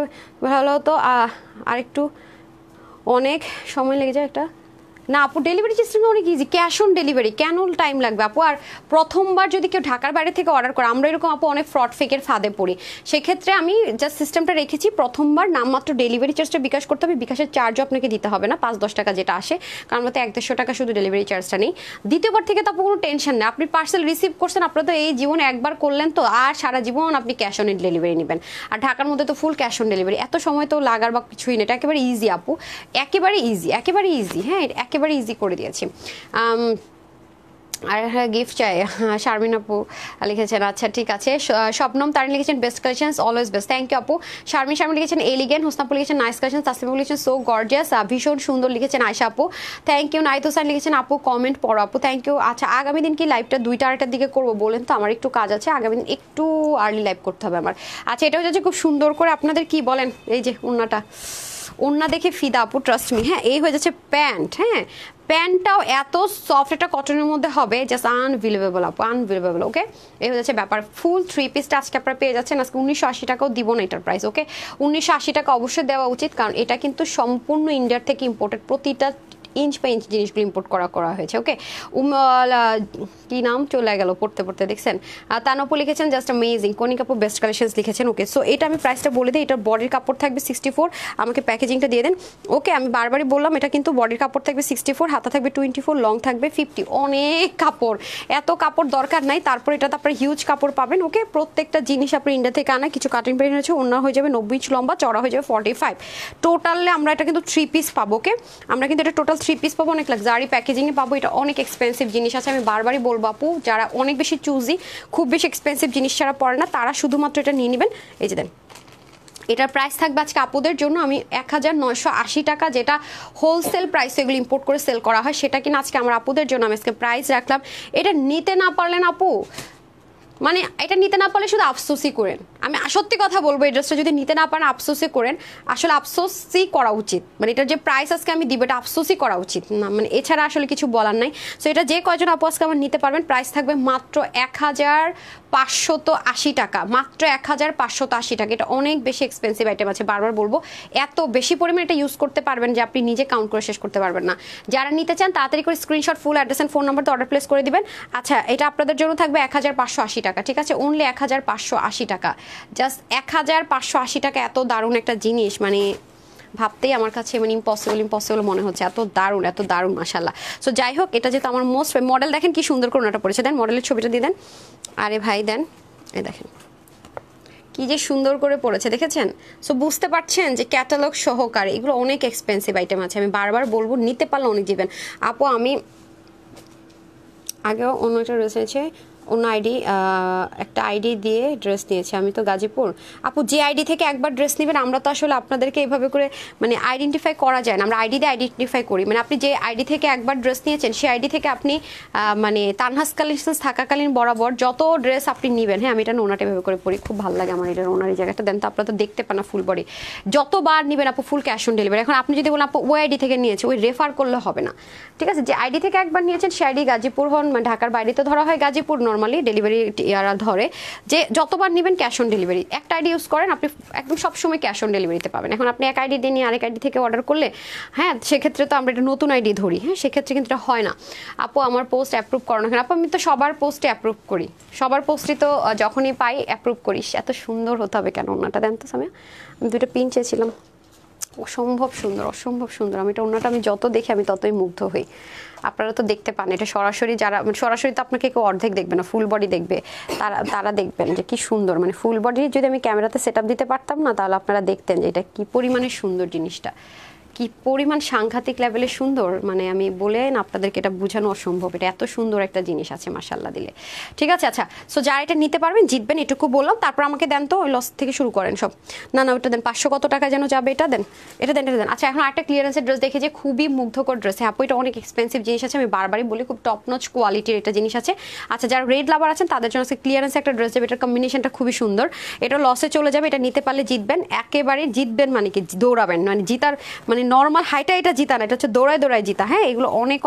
ভালো হতো, আর একটু অনেক সময় লেগে যায় একটা না আপু, ডেলিভারি সিস্টেম অনেক ইজি, ক্যাশ অন ডেলিভারি, কেন টাইম লাগবে আপু? আর প্রথমবার যদি কেউ ঢাকার বাইরে থেকে অর্ডার করে, আমরা এরকম আপু অনেক ফ্রড ফেকের ফাঁদে পড়ি, সেক্ষেত্রে আমি জাস্ট সিস্টেমটা রেখেছি, প্রথমবার নামমাত্র ডেলিভারি চার্জটা বিকাশ করতে হবে, বিকাশের চার্জও আপনাকে দিতে হবে না, 5-10 টাকা যেটা আসে, কারণ আমরা তো 100-150 টাকা শুধু ডেলিভারি চার্জটা নেই। দ্বিতীয়বার থেকে তো আপু কোনো টেনশন নেই, আপনি পার্সেল রিসিভ করছেন, আপনারা তো এই জীবনে একবার করলেন, তো আর সারা জীবন আপনি ক্যাশ অন ডেলিভারি নেবেন। আর ঢাকার মধ্যে তো ফুল ক্যাশ অন ডেলিভারি, এত সময় তো লাগার বা কিছুই নেই, এটা একেবারে ইজি আপু, একেবারে ইজি, একেবারে ইজি। হ্যাঁ, একেবারে ইজি করে দিয়েছি। আর হ্যাঁ গিফট চাই, শারমিন আপু লিখেছেন। আচ্ছা ঠিক আছে, স্বপ্নম তারিন লিখেছেন best collection always best, thank you আপু। শারমিন লিখেছেন এলিগেন্ট, হোসনাপু লিখেছেন নাইস কালেকশন, তাসলিমা লিখেছেন সো গর্জিয়াস, ভীষণ সুন্দর লিখেছেন আয়শা আপু, থ্যাংক ইউ। নাইত হোসেন লিখেছেন আপু কমেন্ট পড়ো আপু, থ্যাংক ইউ। আচ্ছা আগামী দিন কি লাইভটা 2টা 2:30টার দিকে করবো বলেন তো, আমার একটু কাজ আছে, আগামী দিন একটু আর্লি লাইভ করতে হবে আমার। আচ্ছা এটা হচ্ছে খুব সুন্দর করে আপনাদের কি বলেন, এই যে ওড়নাটা, ওড়না দেখে ফিদা আপু ট্রাস্ট মি। হ্যাঁ এই হয়ে যাচ্ছে প্যান্ট, হ্যাঁ প্যান্টটাও এত সফট, একটা কটনের মধ্যে হবে, জাস্ট আনবিলিভেবল আপু, আনবিলিভেবল। ওকে এই হয়ে যাচ্ছে ব্যাপার, ফুল 3 পিসটা আজকে আপনারা পেয়ে যাচ্ছেন আজকে 1980 টাকাও দিব না এটার প্রাইস। ওকে 1980 টাকা অবশ্যই দেওয়া উচিত, কারণ এটা কিন্তু সম্পূর্ণ ইন্ডিয়ার থেকে ইম্পোর্টেড, প্রতিটা ইঞ্চ বাই ইঞ্চ জিনিসগুলো ইম্পোর্ট করা হয়েছে। ওকে কি নাম চলে গেল পড়তে পড়তে, দেখছেন তানপু লিখেছেন জাস্ট অ্যামেজিং, কনিক আপু বেস্ট কালেকশনস লিখেছেন। ওকে সো এটা আমি প্রাইসটা বলে দিই, এটার বডির কাপড় থাকবে 64, আমাকে প্যাকেজিংটা দিয়ে দেন। ওকে আমি বারবারই বললাম এটা কিন্তু বডির কাপড় থাকবে 64, হাতা থাকবে 24, লং থাকবে 50, অনেক কাপড়, এত কাপড় দরকার নাই। তারপর এটা তো আপনার হিউজ কাপড় পাবেন। ওকে প্রত্যেকটা জিনিস আপনি ইন্ডিয়া থেকে আনা, কিছু কাটিং প্রিন্ট হয়েছে, অন্য হয়ে যাবে 90 ইঞ্চ লম্বা, চড়া হয়ে যাবে 45, টোটালে আমরা এটা কিন্তু 3 পিস পাবো। ওকে আমরা কিন্তু এটা টোটাল 3 পিস পাবো, অনেক লাক্সারি প্যাকেজিংয়ে পাবো, এটা অনেক এক্সপেন্সিভ জিনিস আছে। আমি বারবারই বলবো আপু যারা অনেক বেশি চুজি, খুব বেশি এক্সপেন্সিভ জিনিস ছাড়া পড়ে না, তারা শুধুমাত্র এটা নিয়ে নেবেন। এই যে দেন এটার প্রাইস থাকবে আজকে আপুদের জন্য আমি 1980 টাকা, যেটা হোলসেল প্রাইস এগুলো ইম্পোর্ট করে সেল করা হয়, সেটা কিনা আজকে আমার আপুদের জন্য আমি আজকে প্রাইস রাখলাম। এটা নিতে না পারলেন আপু, মানে এটা নিতে না পারলে শুধু আফসোসই করেন, আমি সত্যি কথা বলবো, এই ড্রেসটা যদি নিতে না পারেন আফসোসই করেন, আসলে আফসোসই করা উচিত, মানে এটার যে প্রাইস আজকে আমি দিব এটা আফসোসই করা উচিত না, মানে এছাড়া আসলে কিছু বলার নাই। সো এটা যে কয়জন আপু আজকে আমার নিতে পারবেন, প্রাইস থাকবে মাত্র 1580 টাকা, মাত্র 1580 টাকা। এটা অনেক বেশি এক্সপেন্সিভ আইটেম আছে, বারবার বলবো এত বেশি পরিমাণে এটা ইউজ করতে পারবেন যে আপনি নিজে কাউন্ট করে শেষ করতে পারবেন না। যারা নিতে চান তাড়াতাড়ি করে screenshot, full address and phone নাম্বারতে অর্ডার প্লেস করে দিবেন। আচ্ছা এটা আপনাদের জন্য থাকবে 1580 টাকা, ঠিক আছে, অনলি 1580 টাকা, জাস্ট 1580 টাকা। এত দারুণ একটা জিনিস, মানে ভাবতেই আমার কাছে মানে ইম্পসিবল মনে হচ্ছে, এত দারুণ মাশাআল্লাহ। সো যাই হোক এটা যেহেতু আমার মোস্ট মডেল, দেখেন কি সুন্দর করে ওনাটা পড়েছে, দেন মডেলের ছবিটা দিয়ে দেন, আরে ভাই দেন, এই দেখেন কি যে সুন্দর করে পড়েছে, দেখেছেন? সো বুঝতে পারছেন যে ক্যাটালগ সহকারে এগুলো অনেক এক্সপেন্সিভ আইটেম আছে, আমি বারবার বলবো নিতে পারলে অনেক দিবেন আপু। আমি আগেও অন্য একটা রয়েছে, অন্য আইডি, একটা আইডি দিয়ে ড্রেস নিয়েছে, আমি তো গাজীপুর আপু, যে আইডি থেকে একবার ড্রেস নেবেন আমরা তো আসলে আপনাদেরকে এভাবে করে মানে আইডেন্টিফাই করা যায় না, আমরা আইডি দিয়ে আইডেন্টিফাই করি, মানে আপনি যে আইডি থেকে একবার ড্রেস নিয়েছেন সেই আইডি থেকে আপনি মানে তানহাস কালেকশনস থাকাকালীন বরাবর যত ড্রেস আপনি নেবেন, হ্যাঁ আমি এটা ওনাটা এভাবে করে পরি, খুব ভালো লাগে আমার এটার ওনার এই জায়গাটা দেন তো, আপনারা তো দেখতে পান না ফুল বডি, যতবার নেবেন আপু ফুল ক্যাশ অন ডেলিভারি। এখন আপনি যদি বলেন আপু ওই আইডি থেকে নিয়েছে, ওই রেফার করলে হবে না, ঠিক আছে, যে আইডি থেকে একবার নিয়েছেন সেই আইডি গাজীপুর হন, মানে ঢাকার বাইরে তো ধরা হয় গাজীপুর নর্মালি ডেলিভারি ইয়ারা ধরে, যে যতবার নেবেন ক্যাশ অন ডেলিভারি, একটা আইডি ইউজ করেন আপনি একদম সবসময় ক্যাশ অন ডেলিভারিতে পাবেন। এখন আপনি এক আইডি দিয়ে নিয়ে আরেক আইডি থেকে অর্ডার করলে, হ্যাঁ সেক্ষেত্রে তো আমরা এটা নতুন আইডি ধরি, হ্যাঁ সেক্ষেত্রে কিন্তু এটা হয় না। আপু আমার পোস্ট অ্যাপ্রুভ করো না কেন? আপু আমি তো সবার পোস্টে অ্যাপ্রুভ করি, সবার পোস্টই তো যখনই পাই অ্যাপ্রুভ করিস, এত সুন্দর হতে হবে কেন? ওনাটা দেন তো সামিয়া, আমি দুটো পিন চেয়েছিলাম, অসম্ভব সুন্দর। আমি এটা ওনাটা আমি যত দেখি আমি ততই মুগ্ধ হই। আপনারা তো দেখতে পান এটা সরাসরি, যারা সরাসরি তো আপনাকে কেউ অর্ধেক দেখবে না, ফুল বডি দেখবে, তারা দেখবেন যে কি সুন্দর, মানে ফুল বডি যদি আমি ক্যামেরাতে সেট আপ দিতে পারতাম না তাহলে আপনারা দেখতেন যে এটা কি পরিমাণে সুন্দর জিনিসটা, কি পরিমাণ সাংঘাতিক লেভেলে সুন্দর, মানে আমি বলে আপনাদেরকে এটা বোঝানো অসম্ভব, এটা এত সুন্দর একটা জিনিস আছে মাশাআল্লাহ দিলে, ঠিক আছে। আচ্ছা সো যারা এটা নিতে পারবেন জিতবেন, এটুকু বললাম, তারপর আমাকে দেন তো ওই লস থেকে শুরু করেন সব, না ওটা দেন 500 কত টাকা যেন যাবে, এটা দেন। আচ্ছা এখন একটা ক্লিয়ারেন্সের ড্রেস দেখে যে খুবই মুগ্ধকর ড্রেস, হ্যাঁ আপু এটা অনেক এক্সপেন্সিভ জিনিস আছে, আমি বারবারই বলি খুব টপ নচ কোয়ালিটির এটা জিনিস আছে। আচ্ছা যারা রেড লাভার আছেন তাদের জন্য ক্লিয়ারেন্সে একটা ড্রেস যাবে, এটার কম্বিনেশনটা খুবই সুন্দর, এটা লসে চলে যাবে, এটা নিতে পারলে জিতবেন, একেবারে জিতবেন, মানে কি দৌড়াবেন, মানে জিতার মানে নর্মাল হাইটা এটা জিতা না, এটা হচ্ছে দৌড়ায় জিতা, হ্যাঁ এগুলো অনেক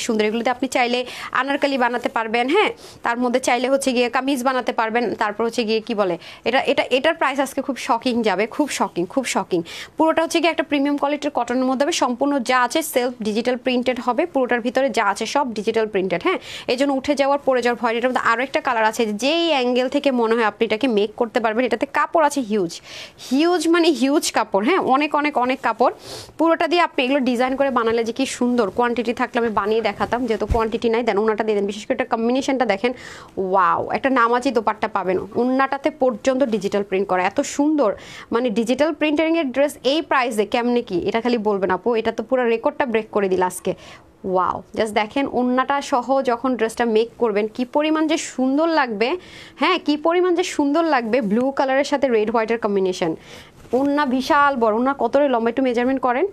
সুন্দর, এগুলোতে আপনি চাইলে আনারকালি বানাতে পারবেন, হ্যাঁ তার মধ্যে চাইলে হচ্ছে গিয়ে কামিজ বানাতে পারবেন, তারপর হচ্ছে গিয়ে কি বলে এটার প্রাইস আজকে খুব শকিং যাবে, খুব শকিং। পুরোটা হচ্ছে গিয়ে একটা প্রিমিয়াম কোয়ালিটির কটনের মধ্যে হবে, সম্পূর্ণ যা আছে সেলফ ডিজিটাল প্রিন্টেড হবে, পুরোটার ভিতরে যা আছে সব ডিজিটাল প্রিন্টেড, হ্যাঁ এই জন্য উঠে যাওয়ার পরে যাওয়ার ভয়। এটার মধ্যে আরও একটা কালার আছে, যেই অ্যাঙ্গেল থেকে মনে হয় আপনি এটাকে মেক করতে পারবেন, এটাতে কাপড় আছে হিউজ মানে হিউজ কাপড়, হ্যাঁ অনেক কাপড়, পুরোটা দিয়ে আপনি এগুলো ডিজাইন করে বানালে যে কি সুন্দর, কোয়ান্টিটি থাকলে আমি বানিয়ে দেখাতাম, যেহেতু কোয়ান্টিটি নাই দেন ওনাটা দিয়ে দেন, বিশেষ করে এটা কম্বিনেশনটা দেখেন, ওয়াও একটা নামাজি দোপাট্টা পাবেন, ওনাটাতে পর্যন্ত ডিজিটাল প্রিন্ট করা, এত সুন্দর, মানে ডিজিটাল প্রিন্টারিং এর ড্রেস এই প্রাইসে কেমনে কি, এটা খালি বলবেন আপু, এটা তো পুরো রেকর্ডটা ব্রেক করে দিল আজকে, ওয়াও, জাস্ট দেখেন ওন্নাটা সহ যখন ড্রেসটা মেক করবেন কি পরিমাণ যে সুন্দর লাগবে। হ্যাঁ, কি পরিমাণ যে সুন্দর লাগবে, ব্লু কালারের সাথে রেড হোয়াইটের কম্বিনেশন। ওন্না বিশাল বড়, ওন্না কতটা লম্বা একটু মেজারমেন্ট করেন।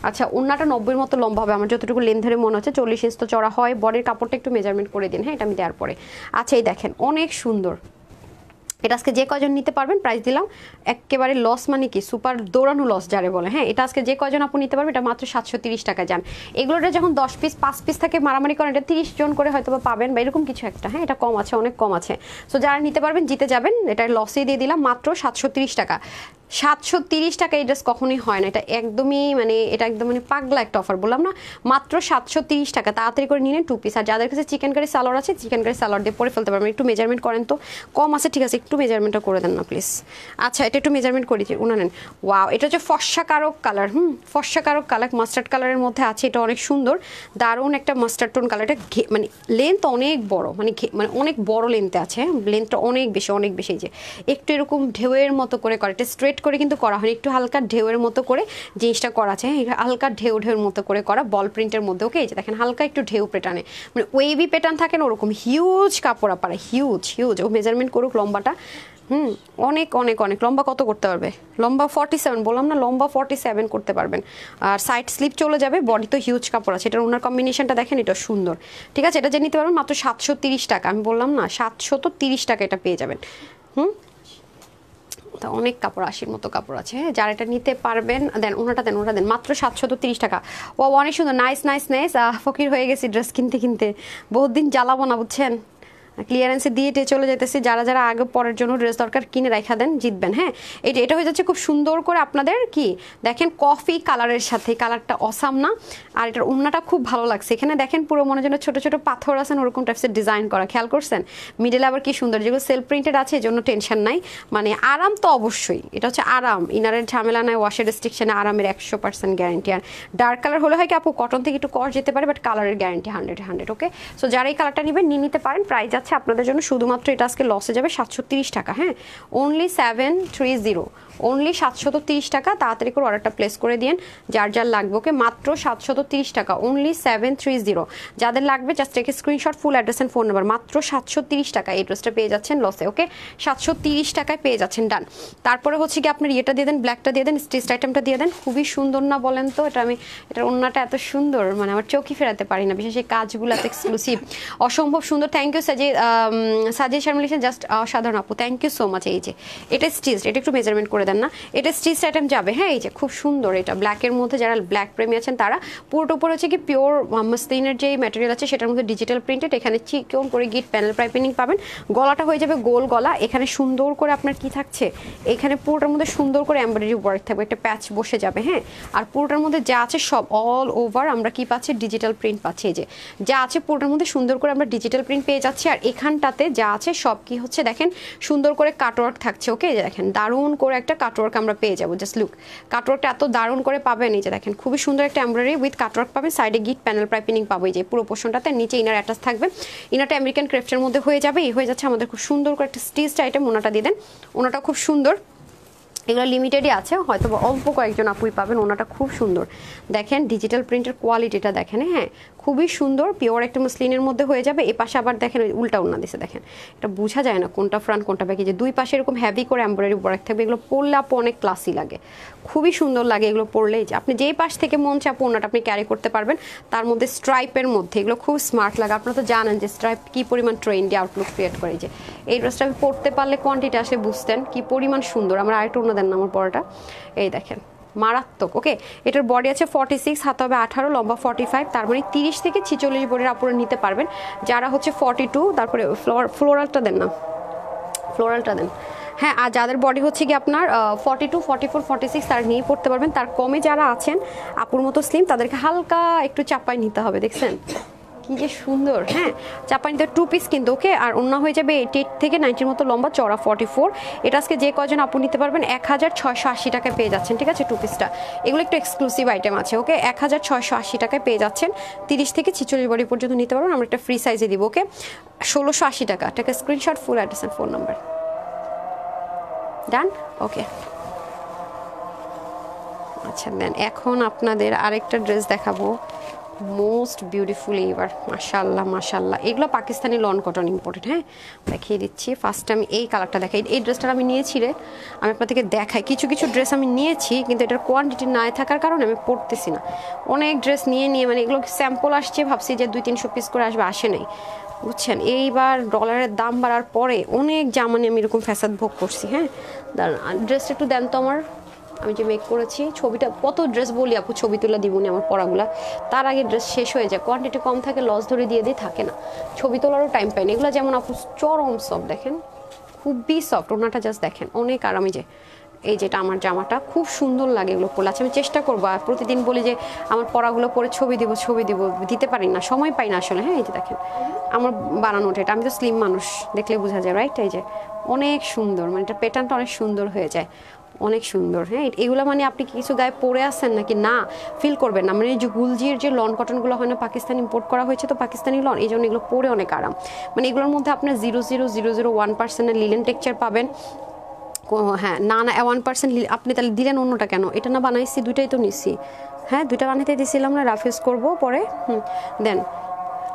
আচ্ছা, ওন্নাটা 90-এর মতো লম্বা হবে আমার যতটুকু লেন্থ ধরে মনে হচ্ছে, 40 ইঞ্চ তো চড়া হয়। বডির কাপড়টা একটু মেজারমেন্ট করে দিন, হ্যাঁ, এটা আমি দেওয়ার পরে। আচ্ছা, এই দেখেন অনেক সুন্দর। এটা আজকে যে কজন নিতে পারবেন প্রাইস দিলাম একেবারে লস, মানে কি সুপার দৌড়ানো লস যারে বলে। হ্যাঁ, এটা আজকে যে কজন আপনি নিতে পারবেন এটা মাত্র 730 টাকা। যান এগুলোটা যখন 10 পিস 5 পিস থেকে মারামারি করেন এটা 30 জন করে হয়তো পাবেন বা এরকম কিছু একটা। হ্যাঁ, এটা কম আছে, অনেক কম আছে। সো যারা নিতে পারবেন জিতে যাবেন। এটা লসে দিয়ে দিলাম মাত্র 730 টাকা। 730 টাকা এই ড্রেস কখনোই হয় না, এটা একদমই মানে এটা একদম মানে পাগলা একটা অফার, বললাম না, মাত্র 730 টাকা। তাড়াতাড়ি করে নিলেন 2 পিস। আর যাদের কাছে চিকেন কারি সালোয়ার আছে চিকেন কারি সালোয়ার দিয়ে পরে ফেলতে পারবেন। একটু মেজারমেন্ট করেন তো, কম আছে ঠিক আছে, একটু মেজারমেন্টটা করে দেন না প্লিজ। আচ্ছা, এটা একটু মেজারমেন্ট করি উনা নেন। ওয়াও, এটা হচ্ছে ফর্সা কারক কালার। ফর্সা কারক কালার মাস্টার্ড কালারের মধ্যে আছে। এটা অনেক সুন্দর, দারুণ একটা মাস্টার্ড টোন কালার। এটা মানে লেন্থ অনেক বড়, মানে অনেক বড় লেন্থে আছে। লেন্থটা অনেক বেশি, অনেক বেশি। যে একটু এরকম ঢেউয়ের মতো করে করে, এটা স্ট্রেট করে কিন্তু করা হয়, একটু হালকা ঢেউয়ের মতো করে জিনিসটা করা আছে। হালকা ঢেউয়ের মতো করে করা বল প্রিন্টের মধ্যে। ওকে, এই যে দেখেন হালকা একটু ঢেউ প্যাটার্নে, মানে ওয়েভি প্যাটার্ন থাকে না ওরকম। হিউজ কাপড় আপারে, হিউজ হিউজ। ও মেজারমেন্ট করুক লম্বাটা। অনেক অনেক অনেক লম্বা। কত করতে পারবে? লম্বা 47, বললাম না, লম্বা 47 করতে পারবেন। আর সাইড স্লিপ চলে যাবে, বডি তো হিউজ কাপড় আছে। এটার ওনার কম্বিনেশনটা দেখেন, এটা সুন্দর। ঠিক আছে, এটা যে নিতে পারবেন মাত্র 730 টাকা। আমি বললাম না 730 টাকা এটা পেয়ে যাবেন। অনেক কাপড়, 80-র মতো কাপড় আছে। হ্যাঁ, যারা এটা নিতে পারবেন দেন ওনাটা দেন, ওনাটা দেন মাত্র 730 টাকা। ও অনেক সুন্দর, নাইস নাইস নাইস। ফকির হয়ে গেছি ড্রেস কিনতে কিনতে, বহুত দিন জ্বালাবো না বুঝছেন। ক্লিয়ারেন্সে দিয়ে চলে যেতেছি। যারা যারা আগে পরের জন্য ড্রেস দরকার কিনে রাখা দেন, জিতবেন। হ্যাঁ, এটা হয়ে যাচ্ছে খুব সুন্দর করে আপনাদের কি দেখেন কফি কালারের সাথে, কালারটা অসাম না? আর এটার ওড়নাটা খুব ভালো লাগছে। এখানে দেখেন পুরো মনে যেন ছোট ছোট পাথর আছেন ওরকম টাইপসের ডিজাইন করা, খেয়াল করছেন? মিডলে আবার কি সুন্দর, যেগুলো সেলফ প্রিন্টেড আছে এই জন্য টেনশন নাই। মানে আরাম তো অবশ্যই, এটা হচ্ছে আরাম, ইনারের ঝামেলা নাই, ওয়াশের রেস্ট্রিকশনে আরামের 100% গ্যারান্টি। আর ডার্ক কালার হলে হয় কি আপু কটন থেকে একটু কস যেতে পারে, বাট কালারের গ্যারান্টি 100-100। ওকে, সো যারা এই কালারটা নেবেন নিয়ে নিতে পারেন। প্রাইস আছে আপনাদের জন্য শুধুমাত্র এটা আজকে লসে যাবে 730 টাকা। হ্যাঁ, অনলি 730, অনলি 730 টাকা। তাড়াতাড়ি করে অর্ডারটা প্লেস করে দিন যার যার লাগবে। ওকে, মাত্র 730 টাকা, অনলি 730। যাদের লাগবে just take screenshot, full address and phone number. মাত্র 730 টাকা এই ড্রেসটা পেয়ে যাচ্ছেন লসে। ওকে, 730 টাকায় পেয়ে যাচ্ছেন। ডান। তারপরে হচ্ছে কি আপনার ইয়েটা দিয়ে দেন, ব্ল্যাকটা দিয়ে দেন, স্টিচ আইটেমটা দিয়ে দেন। খুবই সুন্দর না বলেন তো? এটার ওন্নাটা এত সুন্দর, মানে আমার চোখই ফেরাতে পারি না, বিশেষ এই কাজগুলো এত এক্সক্লুসিভ, অসম্ভব সুন্দর। থ্যাংক ইউ সাজে শারমিলিশন, জাস্ট অসাধারণ আপু, থ্যাংক ইউ সো মাচ। এই যে এটা স্টিচ, এটা একটু মেজারমেন্ট করে দেন না, এটা স্টিচ আইটেম যাবে। হ্যাঁ, এই যে খুব সুন্দর, এটা ব্ল্যাকের মধ্যে যারা ব্ল্যাক প্রেমী আছেন তারা, পুরোটা উপর হচ্ছে কি পিওর মাসলিনের যে ম্যাটেরিয়াল আছে সেটার মধ্যে ডিজিটাল প্রিন্টেড। এখানে চিকন করে গিট প্যানেল পাইপিং পাবেন, গলাটা হয়ে যাবে গোল গলা। এখানে সুন্দর করে আপনার কি থাকছে, এখানে পুরোটার মধ্যে সুন্দর করে এমব্রয়ডারি ওয়ার্ক থাকবে, একটা প্যাচ বসে যাবে। হ্যাঁ, আর পুরোটার মধ্যে যা আছে সব অল ওভার আমরা কি পাচ্ছি, ডিজিটাল প্রিন্ট পাচ্ছি। এই যে যা আছে পুরোটার মধ্যে সুন্দর করে আমরা ডিজিটাল প্রিন্ট পেয়ে যাচ্ছি। আর এখানটাতে যা আছে সব কি হচ্ছে দেখেন, সুন্দর করে কাটওয়ার্ক থাকছে। ওকে, দেখেন দারুণ করে একটা কাটওয়ার্ক আমরা পেয়ে যাবো। জাস্ট লুক, কাটওয়ার্কটা এত দারুণ করে পাবেন। এই যে দেখেন খুবই সুন্দর একটা এমব্রয়ডারি উইথ কাটওয়ার্ক পাবেন, সাইডে গিট প্যানেল পাইপিং পাবো। এই যে পুরো পোর্শনটাতে নিচে ইনার অ্যাটাচ থাকবে, ইনারটা আমেরিকান ক্রেফটের মধ্যে হয়ে যাবে। এই হয়ে যাচ্ছে আমাদের খুব সুন্দর করে একটা স্টিচড আইটেম। ওনাটা দিয়ে দেন, ওনাটা খুব সুন্দর। এগুলো লিমিটেডই আছে, হয়তো অল্প কয়েকজন আপুই পাবেন। ওনাটা খুব সুন্দর, দেখেন ডিজিটাল প্রিন্টের কোয়ালিটিটা দেখেন। হ্যাঁ, খুবই সুন্দর, পিওর একটা মসলিনের মধ্যে হয়ে যাবে। এই পাশে আবার দেখেন উল্টা ওড়না দিছে, দেখেন এটা বোঝা যায় না কোনটা ফ্রন্ট কোনটা ব্যাক। যে দুই পাশে এরকম হেভি করে এমব্রয়ডারি ওয়ার্ক থাকবে। এগুলো পরলে আপু অনেক ক্লাসি লাগে, খুবই সুন্দর লাগে এগুলো পরলে। যে আপনি যেই পাশ থেকে মন চাপ ওড়নাটা আপনি ক্যারি করতে পারবেন, তার মধ্যে স্ট্রাইপের মধ্যে এগুলো খুব স্মার্ট লাগে। আপনারা তো জানেন যে স্ট্রাইপ কি পরিমাণ ট্রেন্ডি আউটলুক ক্রিয়েট করে। যে এই ড্রেসটা আমি পরতে পারলে কোয়ান্টিটি আসলে বুঝতেন কি পরিমাণ সুন্দর। আমরা আরেকটা ওড়না দেন না আমার পরাটা, এই দেখেন মারাত্মক। ওকে, এটার বডি আছে 46, হাত হবে 18, লম্বা 45, তার মানে 30 থেকে 46 বডির আপুরে নিতে পারবেন। যারা হচ্ছে 42, তারপরে ফ্লোরালটা দেন না, ফ্লোরালটা দেন। হ্যাঁ, আর যাদের বডি হচ্ছে কি আপনার 42, 44, 46 তারা নিয়ে পড়তে পারবেন। তার কমে যারা আছেন আপুর মতো স্লিম, তাদেরকে হালকা একটু চাপাই নিতে হবে। দেখছেন কি যে সুন্দর। হ্যাঁ, চাপানিতে 2 পিস কিন্তু। ওকে, আর অন্য হয়ে যাবে 88 থেকে 90 মতো লম্বা, চড়া 44। এটা আজকে যে কজন আপু নিতে পারবেন 1680 টাকায় পেয়ে যাচ্ছেন। ঠিক আছে, 2 পিসটা এগুলো একটু এক্সক্লুসিভ আইটেম আছে। ওকে, 1680 টাকায় পেয়ে যাচ্ছেন। 30 থেকে 46 বডি পর্যন্ত নিতে পারবেন, আমরা একটা ফ্রি সাইজে দিব। ওকে, 1680 টাকা। টাকা screenshot, full address and phone number. Done. Okay, আচ্ছা দেন এখন আপনাদের আরেকটা ড্রেস দেখাবো। মোস্ট বিউটিফুল এবার, মাশাআল্লাহ মাশাআল্লাহ। এগুলো পাকিস্তানি লন কটন ইম্পোর্টেড। হ্যাঁ, দেখিয়ে দিচ্ছি। ফার্স্ট আমি এই কালারটা দেখাই। এই ড্রেসটা আমি নিয়েছি রে, আমি আপনাদেরকে দেখাই। কিছু কিছু ড্রেস আমি নিয়েছি, কিন্তু এটার কোয়ান্টিটি না থাকার কারণে আমি পরতেছি না। অনেক ড্রেস নিয়ে মানে এগুলো স্যাম্পল আসছে, ভাবছি যে 200-300 পিস করে আসবে, আসে নাই, বুঝছেন। এইবার ডলারের দাম বাড়ার পরে অনেক জামানি আমি এরকম ফ্যাসাদ ভোগ করছি। হ্যাঁ, দাঁড়ান ড্রেসটা একটু দেন তো আমার, আমি যে মেক করেছি ছবিটা। কত ড্রেস বলি আপু ছবি তুলে দিবনি আমার পরাগুলা, তার আগে ড্রেস শেষ হয়ে যায়, কোয়ান্টিটি কম থাকে, লস ধরে দিয়ে দিয়ে থাকে না, ছবি তোলারও টাইম পাই না। এগুলো যেমন আপু চরম সফট, দেখেন খুবই সফট। ওনাটা জাস্ট দেখেন অনেক আরামই। যে এই যেটা আমার জামাটা খুব সুন্দর লাগে এগুলো পরলে। আচ্ছা, আমি চেষ্টা করবো, আর প্রতিদিন বলি যে আমার পরাগুলো পরে ছবি দিব, দিতে পারি না, সময় পাই না আসলে। হ্যাঁ, এই যে দেখেন আমার বানানোটা, এটা আমি তো স্লিম মানুষ, দেখলে বোঝা যায়, রাইট। এই যে অনেক সুন্দর, মানে এটা প্যাটার্নটা অনেক সুন্দর হয়ে যায়, অনেক সুন্দর। হ্যাঁ, এগুলো মানে আপনি কিছু গায়ে পরে আসেন নাকি না ফিল করবেন না। মানে যে গুলজির যে লন কটনগুলো হয় না, পাকিস্তান ইম্পোর্ট করা হয়েছে তো পাকিস্তানি লন, এই জন্য এগুলো পরে অনেক আরাম। মানে এগুলোর মধ্যে আপনার 0.00001% লিলেন টেক্সচার পাবেন। হ্যাঁ, না 1% আপনি তাহলে দিলেন অন্যটা কেন? এটা না বানাইছি, দুইটাই তো নিচ্ছি। হ্যাঁ, দুইটা বানাইতে দিয়েছিলাম না, রাফ ইউজ করবো পরে। দেন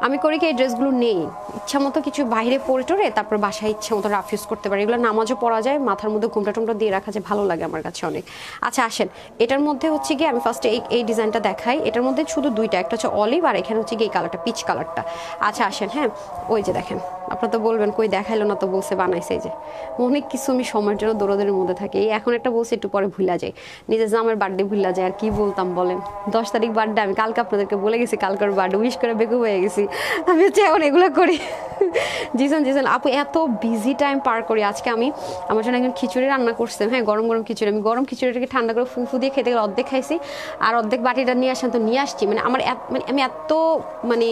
আমি করি কি, এই ড্রেসগুলো নেই, ইচ্ছা মতো কিছু বাইরে পরে টোরে তারপর বাসায় ইচ্ছা মতো রাফ ইউজ করতে পারি। এগুলো নামাজও পরা যায়, মাথার মধ্যে ঘুমটা টুমটা দিয়ে রাখা যায়, ভালো লাগে আমার কাছে অনেক। আচ্ছা আসেন, এটার মধ্যে হচ্ছে গিয়ে আমি ফার্স্টে এই ডিজাইনটা দেখাই। এটার মধ্যে শুধু দুইটা, একটা হচ্ছে অলিভ আর এখানে হচ্ছে গিয়ে এই কালারটা, পিচ কালারটা। আচ্ছা আসেন, হ্যাঁ ওই যে দেখেন, আপনার তো বলবেন কই দেখাইলো না, তো বলছে বানাইছে। এই যে অনেক কিছু আমি সময়ের জন্য দৌড়াদৌড়ির মধ্যে থাকি। এই এখন একটা বলছি, একটু পরে ভুলা যায়, নিজের জামের বার্থডে ভুলা যায়, আর কি বলতাম বলেন। 10 তারিখ বার্থডে, আমি কালকে আপনাদেরকে বলে গেছি কালকের বার্থডে উইশ করে বেকুব হয়ে গেছি। আমি হচ্ছে এখন এগুলো করি। জিসান আপু এত বিজি টাইম পার করি। আজকে আমি আমার জন্য একজন খিচুড়ি রান্না করছে। হ্যাঁ, গরম গরম খিচুড়ি। আমি গরম খিচুড়িটাকে ঠান্ডা করে ফুফু দিয়ে খেতে গেলে অর্ধেক খাইছি, আর অর্ধেক বাটিটা নিয়ে আসেন তো নিয়ে আসছি। মানে আমার মানে আমি এত মানে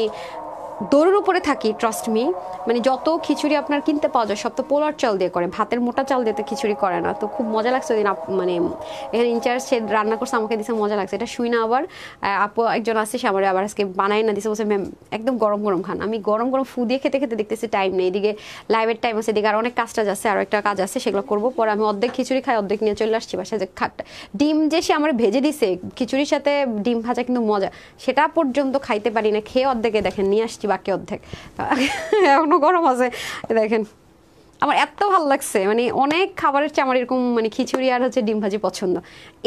দৌড়ের উপরে থাকি, ট্রাস্ট মি। মানে যত খিচুড়ি আপনার কিনতে পাওয়া যায় সব তো পোলার চাল দিয়ে করে, ভাতের মোটা চাল দিয়ে তো খিচুড়ি করে না। তো খুব মজা লাগছে ওই দিন, মানে এখানে ইনচার্জ সে রান্না করছে, আমাকে দিছে, মজা লাগছে। এটা শুই না আবার আপু একজন আসছে, সে আমার আবার আজকে বানাই না দিছে, বলছে ম্যাম একদম গরম গরম খান। আমি গরম গরম ফু দিয়ে খেতে খেতে দেখতেছি টাইম নেই, এদিকে লাইভের টাইম আছে, এদিকে আর অনেক কাজটা যাচ্ছে, আর একটা কাজ আছে, সেগুলো করবো পরে। আমি অর্ধেক খিচুড়ি খাই, অর্ধেক নিয়ে চলে আসছি বাসায়। যে ডিম যে সে আমার ভেজে দিছে, খিচুড়ির সাথে ডিম ভাজা কিন্তু মজা, সেটা পর্যন্ত খাইতে পারি না, খেয়ে অর্ধেকে দেখেন নিয়ে আসছি বাকি অর্ধেক, এখনো গরম আছে। দেখেন আমার এত ভালো লাগছে, মানে অনেক খাবারের চেয়ে আমার এরকম মানে খিচুড়ি আর হচ্ছে ডিম ভাজি পছন্দ।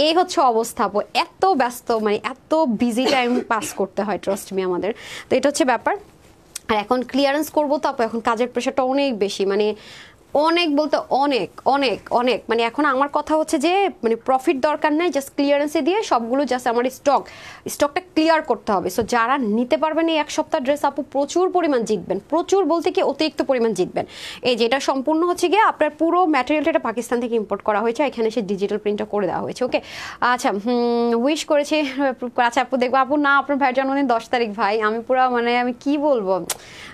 এই হচ্ছে অবস্থা, এত ব্যস্ত, মানে এত বিজি টাইম পাস করতে হয়, ট্রাস্ট মি আমাদের। তো এটা হচ্ছে ব্যাপার। আর এখন ক্লিয়ারেন্স করবো তো আপু, এখন কাজের প্রেশারটা অনেক বেশি, মানে অনেক বলতে অনেক অনেক অনেক। মানে এখন আমার কথা হচ্ছে যে মানে প্রফিট দরকার নাই, জাস্ট ক্লিয়ারেন্সে দিয়ে সবগুলো জাস্ট আমার স্টকটা ক্লিয়ার করতে হবে। সো যারা নিতে পারবেন এই এক সপ্তাহ ড্রেস আপু প্রচুর পরিমাণ জিতবেন, প্রচুর বলতে কি অতিরিক্ত পরিমাণ জিতবেন। এই যেটা সম্পূর্ণ হচ্ছে গিয়ে আপনার পুরো ম্যাটেরিয়ালটা এটা পাকিস্তান থেকে ইম্পোর্ট করা হয়েছে, এখানে সে ডিজিটাল প্রিন্টটা করে দেওয়া হয়েছে। ওকে আচ্ছা, উইশ করেছি। আচ্ছা আপু দেখবো, আপু না আপনার ভাইয়ের জন্মদিন 10 তারিখ ভাই। আমি পুরো মানে আমি কি বলবো,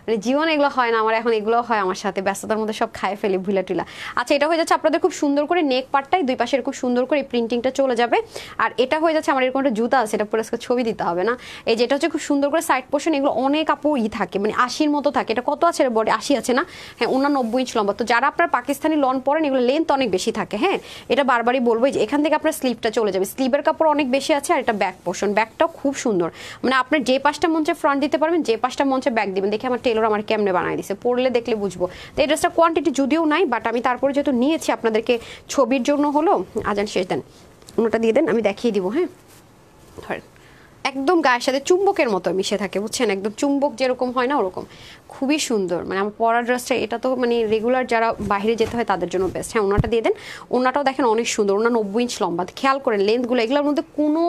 মানে জীবন এগুলো হয় না আমার, এখন এগুলো হয় আমার সাথে, ব্যস্ততার মধ্যে সব খায় ফেলি ভুলা টুলা। আচ্ছা এটা হয়ে যাচ্ছে আপনাদের খুব সুন্দর করে নেক পার্টটাই দুই পাশে খুব সুন্দর করে প্রিন্টিংটা চলে যাবে। আর এটা হয়ে যাচ্ছে আমার এরকম একটা জুতা আছে, এটা পুরো ছবি দিতে হবে না। এই যেটা হচ্ছে খুব সুন্দর করে সাইড পোর্শন, এগুলো অনেক আপু থাকে, মানে 80-র মতো থাকে। এটা কত আছে বডি? 80 আছে না? হ্যাঁ, 90 ইঞ্চ লম্বা। তো যারা আপনার পাকিস্তানি লন পরেন এগুলো লেন্থ অনেক বেশি থাকে। হ্যাঁ, এটা বারবারই বলবো যে এখান থেকে আপনার স্লিভটা চলে যাবে, স্লিভের কাপড় অনেক বেশি আছে। আর এটা ব্যাক পোর্শন, ব্যাকটাও খুব সুন্দর, মানে আপনার যে পাশটা মঞ্চে ফ্রন্ট দিতে পারবেন, যে পাশটা মঞ্চে ব্যাক দিবেন। দেখে আমার টেলর আমার কেমনে বানাই দিছে, পরলে দেখলে বুঝবো। তো এই ড্রেসটা কোয়ান্টিটি যদিও নাই, বাট আমি তারপরে যেহেতু নিয়েছি আপনাদেরকে ছবির জন্য হলো। আজান শেষ দেন, অন্যটা দিয়ে দেন, আমি দেখিয়ে দিব। হ্যাঁ ধরেন একদম গায়ের সাথে চুম্বকের মতো মিশে থাকে, বুঝছেন, একদম চুম্বক যেরকম হয় না ওরকম, খুবই সুন্দর। মানে আমার পরা ড্রেসটা এটা তো মানে রেগুলার যারা বাইরে যেতে হয় তাদের জন্য বেস্ট। হ্যাঁ, ওনাটা দিয়ে দেন। ওনাটাও দেখেন অনেক সুন্দর, ওনা 90 ইঞ্চ লম্বা, খেয়াল করেন লেন্থগুলো, এগুলোর মধ্যে কোনো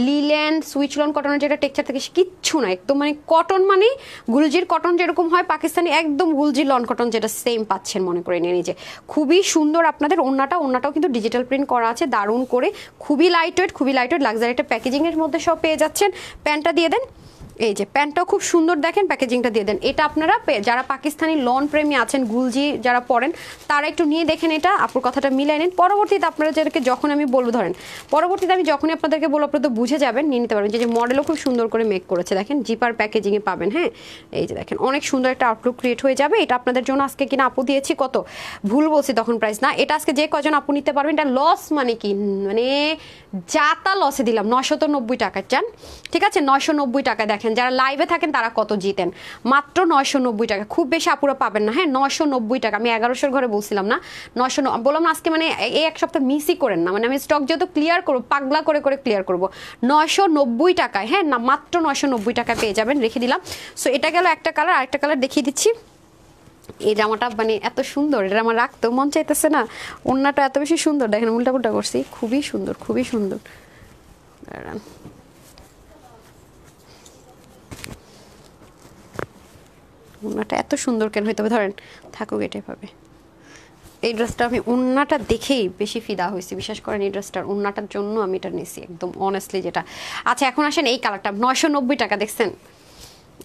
লিলেন সুইচ লন কটনের যেটা টেক্সচার থাকে কিচ্ছু না, একদম মানে কটন, মানে গুলজির কটন যেরকম হয় পাকিস্তানি, একদম গুলজির লন কটন যেটা সেম পাচ্ছেন মনে করে নিয়ে নিজে। খুবই সুন্দর আপনাদের ওনাটাও কিন্তু ডিজিটাল প্রিন্ট করা আছে দারুণ করে, খুবই লাইট ওয়েট লাক্সারি একটা প্যাকেজিং এর মধ্যে সব পেয়ে যাচ্ছেন। প্যান্টটা দিয়ে দেন, এই যে প্যান্টটাও খুব সুন্দর, দেখেন প্যাকেজিংটা দিয়ে দেন। এটা আপনারা যারা পাকিস্তানি লন প্রেমী আছেন, গুলজি যারা পড়েন তারা একটু নিয়ে দেখেন, এটা আপুর কথাটা মিলাই নেন। পরবর্তীতে আপনারা যাদেরকে যখন আমি বলবো, ধরেন পরবর্তীতে আমি যখনই আপনাদেরকে বলবো আপনারা তো বুঝে যাবেন, নিয়ে নিতে পারবেন। যে মডেলও খুব সুন্দর করে মেক করেছে, দেখেন জিপার প্যাকেজিংয়ে পাবেন। হ্যাঁ, এই যে দেখেন অনেক সুন্দর একটা আউটলুক ক্রিয়েট হয়ে যাবে। এটা আপনাদের জন্য আজকে কিনা আপু দিয়েছি কত, ভুল বলছি তখন প্রাইস না, এটা আজকে যে কজন আপু নিতে পারবেন, এটা লস মানে কি, মানে যা তা লসে দিলাম 990 টাকা। চান ঠিক আছে, 990 টাকা। দেখেন দেখেন যারা লাইভে থাকেন তারা কত জিতেন, মাত্র 990 টাকা। খুব বেশি আপুরা পাবেন না, হ্যাঁ 990 টাকা। আমি 1100 ঘরে বলছিলাম না, 900 বললাম না আজকে, মানে এই এক সপ্তাহ মিসই করেন না, মানে আমি স্টক যেহেতু ক্লিয়ার করবো, পাগলা করে করে ক্লিয়ার করবো। 990 টাকায়, হ্যাঁ না মাত্র 990 টাকা পেয়ে যাবেন, রেখে দিলাম। সো এটা গেল একটা কালার, আরেকটা কালার দেখিয়ে দিচ্ছি। এই জামাটা মানে এত সুন্দর, এটা আমার রাখতেও মন চাইতেছে না, ওড়নাটা এত বেশি সুন্দর, দেখেন উল্টা পুল্টা করছি, খুবই সুন্দর খুবই সুন্দর। ওড়নাটা এত সুন্দর কেন হইতে হবে, ধরেন থাকুক এটাই পাবে। এই ড্রেসটা আমি ওড়নাটা দেখেই বেশি ফিদা হয়েছি, বিশ্বাস করেন এই ড্রেসটার ওড়নাটার জন্য আমি এটা নিয়েছি একদম অনেস্টলি যেটা। আচ্ছা এখন আসেন এই কালারটা, 990 টাকা, দেখছেন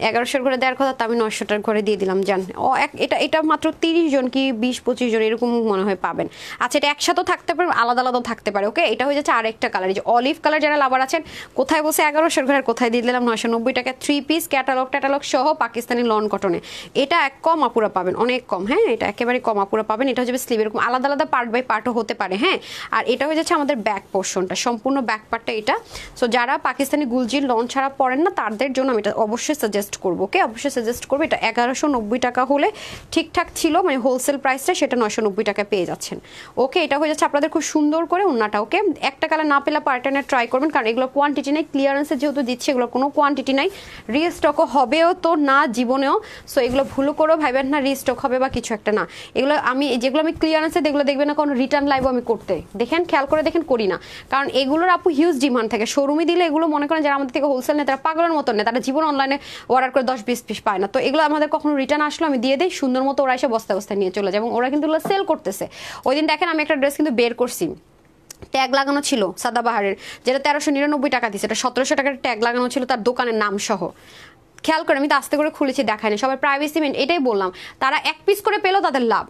1100 করে দেওয়ার কথা, তো আমি 900টার ঘরে দিয়ে দিলাম। জান ও এটা এটা মাত্র 30 জন কি 20-25 জন এরকম মনে হয় পাবেন। আচ্ছা এটা একসাথেও থাকতে পারে, আলাদা আলাদাও থাকতে পারে। ওকে এটা হয়ে যাচ্ছে আরেকটা কালার, এই যে অলিভ কালার যারা লাভার আছেন, কোথায় বসে 1100 ঘরের কোথায় দিয়ে দিলাম 990 টাকা। 3 পিস ক্যাটালগ সহ পাকিস্তানি লন কটনে, এটা এক কম আপুরা পাবেন, অনেক কম, হ্যাঁ এটা একেবারে কম আপুরা পাবেন। এটা হচ্ছে স্লিভ, এরকম আলাদা আলাদা পার্ট বাই পার্টও হতে পারে, হ্যাঁ। আর এটা হয়ে যাচ্ছে আমাদের ব্যাক পোর্শনটা, সম্পূর্ণ ব্যাক পার্টটা এটা। সো যারা পাকিস্তানি গুলজির লন ছাড়া পড়েন না তাদের জন্য আমি এটা অবশ্যই সাজেস্ট করবো। ওকে অবশ্যই সাজেস্ট করবো। এটা 1190 টাকা হলে ঠিকঠাক ছিল, মানে হোলসেল প্রাইসটা, সেটা 990 টাকা পেয়ে যাচ্ছেন। ওকে এটা হয়ে যাচ্ছে আপনাদের খুব সুন্দর করে ওড়নাটা। ওকে একটা কালার না পেলে পার্টনার ট্রাই করবেন, কারণ এগুলো কোয়ান্টিটি নেই, ক্লিয়ারেন্সে যেহেতু দিচ্ছে এগুলো কোনো কোয়ান্টিটি নাই, রিস্টকও হবেও তো না জীবনেও। সো এগুলো ভুল করেও ভাইবেন না রিস্টক হবে বা কিছু একটা না। এগুলো আমি যেগুলো আমি ক্লিয়ারেন্সে দেখলো দেখবেন না কোনো রিটার্ন লাইভও আমি করতে দেখেন, খেয়াল করে দেখেন করি না, কারণ এগুলোর আপু হিউজ ডিমান্ড থাকে। শোরুমে দিলে এগুলো মনে করেন যারা আমাদের থেকে হোলসেল নেয় তারা পাগলের মতো নেয়, তারা জীবন অনলাইনে অর্ডার করে 10-20 পিস পায় না। তো এগুলো আমাদের কখনো রিটার্ন আসলো আমি দিয়ে দিই, সুন্দর মতো ওরা এসে বস্তা বস্তা নিয়ে চলে যায়, এবং ওরা কিন্তু সেল করতেছে। ওই দিন দেখেন আমি একটা ড্রেস কিন্তু বের করছি, ট্যাগ লাগানো ছিল সাদাবাহারের, যেটা 1399 টাকা দিচ্ছে, এটা 1700 টাকার ট্যাগ লাগানো ছিল তার দোকানের নাম সহ। খেয়াল করে আমি তো আস্তে করে খুলেছি, দেখায়নি, সবাই প্রাইভেসি মেন, এটাই বললাম, তারা এক পিস করে পেলেও তাদের লাভ।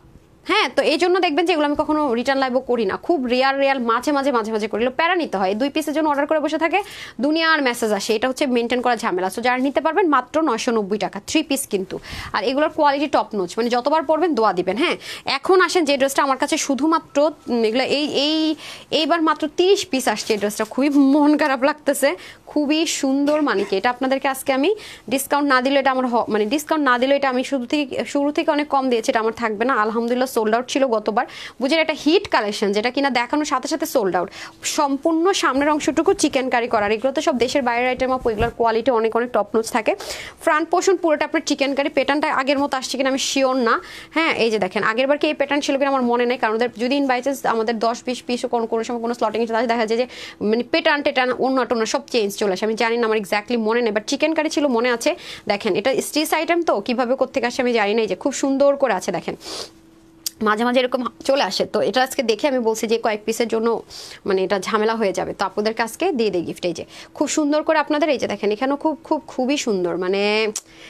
হ্যাঁ তো এই জন্য দেখবেন যে এগুলো আমি কখনো রিটার্ন লাইভও করি না, খুব রেয়ার মাঝে মাঝে করি, প্যারা নিতে হয়। 2 পিসের জন্য অর্ডার করে বসে থাকে, দুনিয়ার মেসেজ আসে, এটা হচ্ছে মেনটেন করা ঝামেলা। সো যারা নিতে পারবেন মাত্র 990 টাকা 3 পিস কিন্তু, আর এগুলোর কোয়ালিটি টপ নোচ, মানে যতবার পরবেন দোয়া দিবেন। হ্যাঁ এখন আসেন যে ড্রেসটা আমার কাছে শুধুমাত্র এগুলো এইবার মাত্র 30 পিস আসছে, এই ড্রেসটা খুবই মন খারাপ লাগতেছে, খুবই সুন্দর। মানে কি এটা আপনাদেরকে আজকে আমি ডিসকাউন্ট না দিলে, এটা আমার মানে ডিসকাউন্ট না দিলে এটা আমি শুরু থেকে অনেক কম দিয়েছি, এটা আমার থাকবে না আলহামদুলিল্লাহ। সোল্ড আউট ছিল গতবার, বুঝেন এটা হিট কালেকশন, যেটা কিনা দেখানোর সাথে সাথে সোল্ড আউট। সম্পূর্ণ সামনের অংশটুকু চিকেন কারি করার, এগুলো তো সব দেশের বাইরের আইটেম, আপু এগুলোর কোয়ালিটি অনেক টপ নোচ থাকে। ফ্রন্ট পোর্শন পুরোটা আপনার চিকেন কারি, প্যাটার্নটা আগের মতো আসছে কিনা আমি শিওর না। হ্যাঁ এই যে দেখেন আগের বার কি এই প্যাটার্ন ছিল কিনা আমার মনে নেই, কারণ ওদের যদি ইন বাই চান্স আমাদের 10-20 পিস কোনো সময় কোনো স্লটিং দেখা যায় যে মানে প্যাটার্ন অন্য সব চেঞ্জ চলে আসে, আমি জানি না, আমার এক্স্যাক্টলি মনে নেই, বাট চিকেন কারি ছিল মনে আছে। দেখেন এটা স্টিচ আইটেম তো কিভাবে কোত্থেকে আসে আমি জানি না, যে খুব সুন্দর করে আছে দেখেন, মাঝে মাঝে এরকম চলে আসে। তো এটা আজকে দেখে আমি বলছি যে কয়েক পিসের জন্য মানে এটা ঝামেলা হয়ে যাবে, তো আপনাদেরকে আজকে দিয়ে দেয় গিফট। এই যে খুব সুন্দর করে আপনাদের, এই যে দেখেন এখানেও খুবই সুন্দর, মানে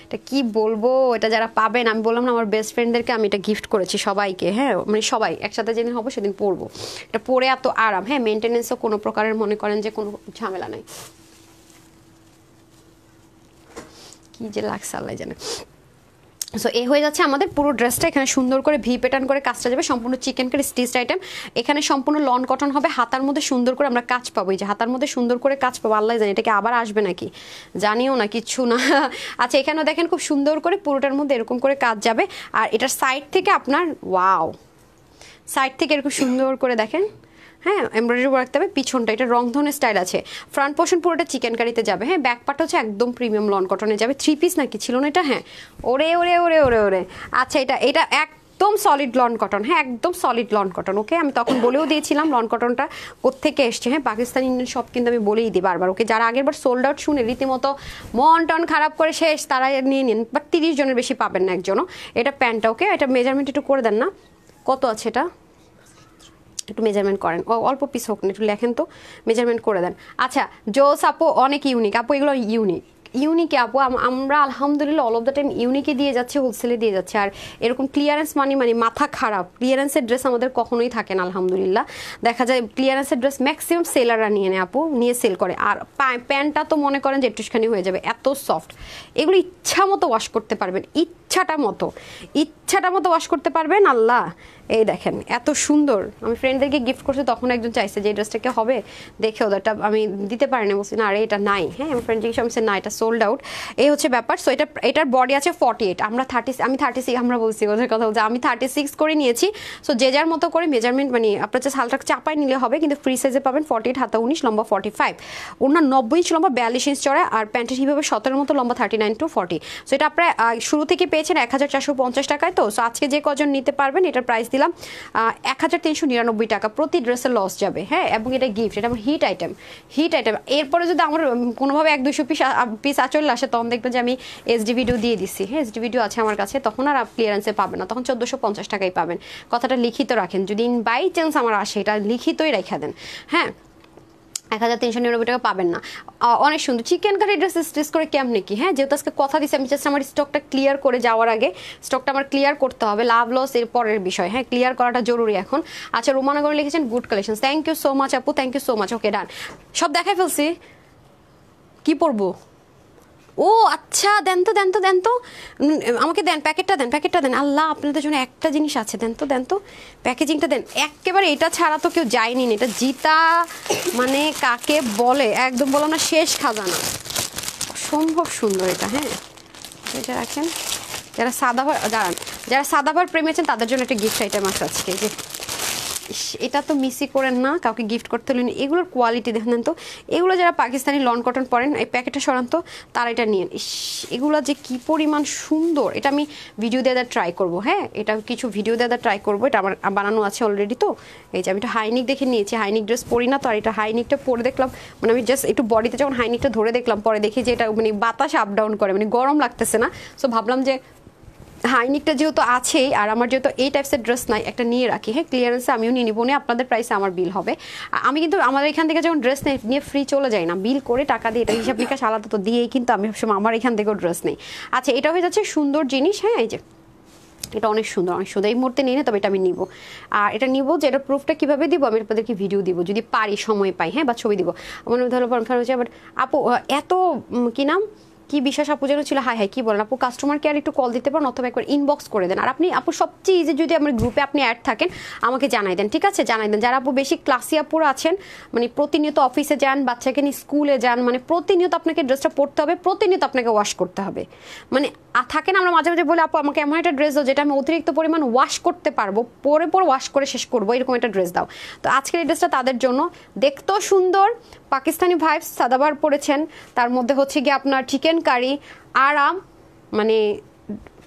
এটা কি বলবো, এটা যারা পাবেন, আমি বললাম না আমার বেস্ট ফ্রেন্ডদেরকে আমি এটা গিফট করেছি সবাইকে, হ্যাঁ মানে সবাই একসাথে যেদিন হবো সেদিন পরবো, এটা পরে এত আরাম, হ্যাঁ মেনটেনেন্সও কোনো প্রকারের মনে করেন যে কোনো ঝামেলা নাই। কি যে লাগছে আল্লাহ জানে। সো এই হয়ে যাচ্ছে আমাদের পুরো ড্রেসটা, এখানে সুন্দর করে ভি প্যাটার্ন করে কাজটা যাবে, সম্পূর্ণ চিকেন কারি স্টিচ আইটেম, এখানে সম্পূর্ণ লন কটন হবে, হাতার মধ্যে সুন্দর করে আমরা কাজ পাবো, এই যে হাতার মধ্যে সুন্দর করে কাজ পাবো, আল্লাহ জানি এটাকে আবার আসবে নাকি, জানিও না কিচ্ছু না। আচ্ছা এখানেও দেখেন খুব সুন্দর করে পুরোটার মধ্যে এরকম করে কাজ যাবে, আর এটার সাইড থেকে আপনার ওয়াও, সাইড থেকে এরকম সুন্দর করে দেখেন, হ্যাঁ এমব্রয়ডারি ওয়ার্ক হবে, পিছনটা এটা রংধনের স্টাইল আছে, ফ্রন্ট পোর্শন পুরোটা চিকেন কারিতে যাবে, হ্যাঁ ব্যাক পার্ট হচ্ছে একদম প্রিমিয়াম লন কটনে যাবে। 3 পিস নাকি ছিল না এটা, হ্যাঁ ওরে আচ্ছা এটা একদম সলিড লন কটন, হ্যাঁ একদম সলিড লন কটন। ওকে আমি তখন বলেও দিয়েছিলাম লন কটনটা কোত্থেকে এসছে, হ্যাঁ পাকিস্তানি ইন্ডিয়ান সব কিন্তু আমি বলেই দিই বারবার। ওকে যারা আগের বার সোল্ড আউট শুনে রীতিমতো মন টন খারাপ করে শেষ, তারা নিয়ে নিন, বাট 30 জনের বেশি পাবেন না একজনও। এটা প্যান্টটা, ওকে এটা মেজারমেন্ট একটু করে দেন না, কত আছে এটা একটু মেজারমেন্ট করেন, অল্প পিস হোক না একটু লেখেন তো, মেজারমেন্ট করে দেন। আচ্ছা জোস আপু অনেক ইউনিক, আপু এগুলো ইউনিকে আপু আমরা আলহামদুলিল্লাহ অল অফ দ্য টাইম ইউনিকে দিয়ে যাচ্ছে, হোলসেলে দিয়ে যাচ্ছে, আর এরকম ক্লিয়ারেন্স মানে মাথা খারাপ ক্লিয়ারেন্সের ড্রেস আমাদের কখনোই থাকে না আলহামদুলিল্লাহ। দেখা যায় ক্লিয়ারেন্সের ড্রেস ম্যাক্সিমাম সেলাররা নিয়ে নেয় আপু, নিয়ে সেল করে, আর প্যান্টটা তো মনে করেন যে একটুখানি হয়ে যাবে, এত সফট, এগুলো ইচ্ছা মতো ওয়াশ করতে পারবেন, ইচ্ছাটা মতো ওয়াশ করতে পারবেন। আল্লাহ এই দেখেন এত সুন্দর, আমি ফ্রেন্ডদেরকে গিফট করছি, তখন একজন চাইছে যে এই ড্রেসটাকে হবে দেখে, ওদেরটা আমি দিতে পারি না, বলছি না আরে এটা নাই, হ্যাঁ আমার ফ্রেন্ড জিজ্ঞেস আমি না এটা সোল্ড আউট, এই হচ্ছে ব্যাপার। সো এটার বডি আছে 48, আমি 36, আমরা বলছি ওদের কথা বলছি, আমি 36 করে নিয়েছি। সো যে যার মতো করে মেজারমেন্ট মানে আপনার যে হালটা চাপায় নিলে হবে, কিন্তু ফ্রি সাইজে পাবেন 48, হাতা 19, লম্বা 45, ওনার 90 ইঞ্চ লম্বা, 42 ইঞ্চ চড়া, আর প্যান্টের হিপ হবে 17 মতো লম্বা, 39 to 40। সো এটা আপনারা শুরু থেকে পেয়েছেন 1450 টাকায়। তো সো আজকে যে কজন নিতে পারবেন এটার প্রাইস দিলাম 1399 টাকা, প্রতি ড্রেসের লস যাবে। হ্যাঁ, এবং এটা গিফট, এটা আমার হিট আইটেম। এরপরে যদি আমার কোনোভাবে 100-200 পিস আচল আসে, তখন দেখবেন যে আমি এসডি ভিডিও দিয়ে দিচ্ছি। হ্যাঁ, এসডি ভিডিও আছে আমার কাছে, তখন আর ক্লিয়ারেন্সে পাবেন না, তখন 1450 টাকাই পাবেন। কথাটা লিখিত রাখেন, যদি বাই চান্স আমার আসে, এটা লিখিতই রেখে দেন। হ্যাঁ, 1399 টাকা পাবেন না। অনেক সুন্দর চিকেন কারি ড্রেস স্টিচ করে কেমনে কি। হ্যাঁ, যেহেতু আজকে কথা দিচ্ছি, আমি জাস্ট আমার স্টকটা ক্লিয়ার করে যাওয়ার আগে, স্টকটা আমার ক্লিয়ার করতে হবে, লাভ লস এর পরের বিষয়। হ্যাঁ, ক্লিয়ার করাটা জরুরি এখন। আচ্ছা, রোমানগর লিখেছেন good collection, thank you so much আপু, thank you so much. Okay, done, সব দেখাই ফেলছি। কি পরবো? ও আচ্ছা, দেন তো আমাকে দেন, প্যাকেটটা দেন। আল্লাহ, আপনাদের জন্য একটা জিনিস আছে, দেন তো প্যাকেজিংটা দেন। একেবারে এটা ছাড়া তো কেউ যায়নি, এটা জিতা মানে কাকে বলে, একদম বললাম না, শেষ খাজানা, অসম্ভব সুন্দর এটা। হ্যাঁ, এটা রাখেন, যারা সাদাভার প্রেমী আছেন তাদের জন্য একটা গিফট আইটেম আছে আজকে। যে এটা তো মিসই করেন না, কাউকে গিফট করতে হলেন। এগুলোর কোয়ালিটি দেখেন তো, এগুলো যারা পাকিস্তানি লন কটন পরেন, এই প্যাকেটটা সরান তো, তারা এটা নিয়েন। এগুলো যে কি পরিমাণ সুন্দর, এটা আমি ভিডিও দিয়ে ট্রাই করবো। হ্যাঁ, এটা কিছু ভিডিও দিয়ে ট্রাই করবো, এটা আমার বানানো আছে অলরেডি। তো এই যে আমি একটা হাইনিক দেখে নিয়েছি, হাইনিক ড্রেস পরি না তো, আর এটা হাইনিকটা পরে দেখলাম, মানে আমি জাস্ট একটু বডিতে যখন হাইনিকটা ধরে দেখলাম, পরে দেখি যে এটা মানে বাতাস আপ ডাউন করে, মানে গরম লাগতেছে না। সো ভাবলাম যে হাইনিকটা যেহেতু আছেই, আর আমার যেহেতু এই টাইপসের ড্রেস নাই, একটা নিয়ে রাখি। হ্যাঁ, ক্লিয়ারেন্সে আমিও নিয়ে নিবো, আপনাদের প্রাইসে আমার বিল হবে। আমি কিন্তু আমাদের এখান থেকে যখন ড্রেস নিয়ে ফ্রি চলে যাই না, বিল করে টাকা দিয়ে, এটা হিসাব নিকাশ আলাদা তো দিয়েই কিন্তু আমি সবসময় আমার এখান থেকেও ড্রেস নেই। আচ্ছা, এটা হয়ে যাচ্ছে সুন্দর জিনিস। হ্যাঁ, এই যে এটা অনেক সুন্দর, এই মুহূর্তে নিয়ে তবে এটা আমি নিব। আর এটা নিব যে এটা প্রুফটা কীভাবে দিব, আমি আপনাদেরকে ভিডিও দিব যদি পারি, সময় পাই। হ্যাঁ, বা ছবি দিব। আমার ধরো হচ্ছে আবার আপু এত কি নাম কি বিশ্বাস আপু যেন ছিল, হাই কি বলেন আপু, কাস্টমার কেয়ার একটু কল দিতে পারেন অথবা একবার ইনবক্স করে দেন। আর আপনি আপু সবচেয়ে ইজি, যদি আমার গ্রুপে আপনি অ্যাড থাকেন আমাকে জানাই দেন, ঠিক আছে? জানাই দেন। যারা আপু বেশি ক্লাসি আপুরা আছেন, মানে প্রতিনিয়ত অফিসে যান, বাচ্চাকে নিয়ে স্কুলে যান, মানে প্রতিনিয়ত আপনাকে ড্রেসটা পরতে হবে, প্রতিনিয়ত আপনাকে ওয়াশ করতে হবে। মানে থাকেন আমরা মাঝে মাঝে বলে আপু আমাকে এমন একটা ড্রেস দাও যেটা আমি অতিরিক্ত পরিমাণ ওয়াশ করতে পারবো, পরে ওয়াশ করে শেষ করবো, এরকম একটা ড্রেস দাও। তো আজকের এই ড্রেসটা তাদের জন্য, দেখতেও সুন্দর, পাকিস্তানি ভাইবস, সাদাবার পরেছেন, তার মধ্যে হচ্ছে গিয়ে আপনার চিকেন কারি, আরাম, মানে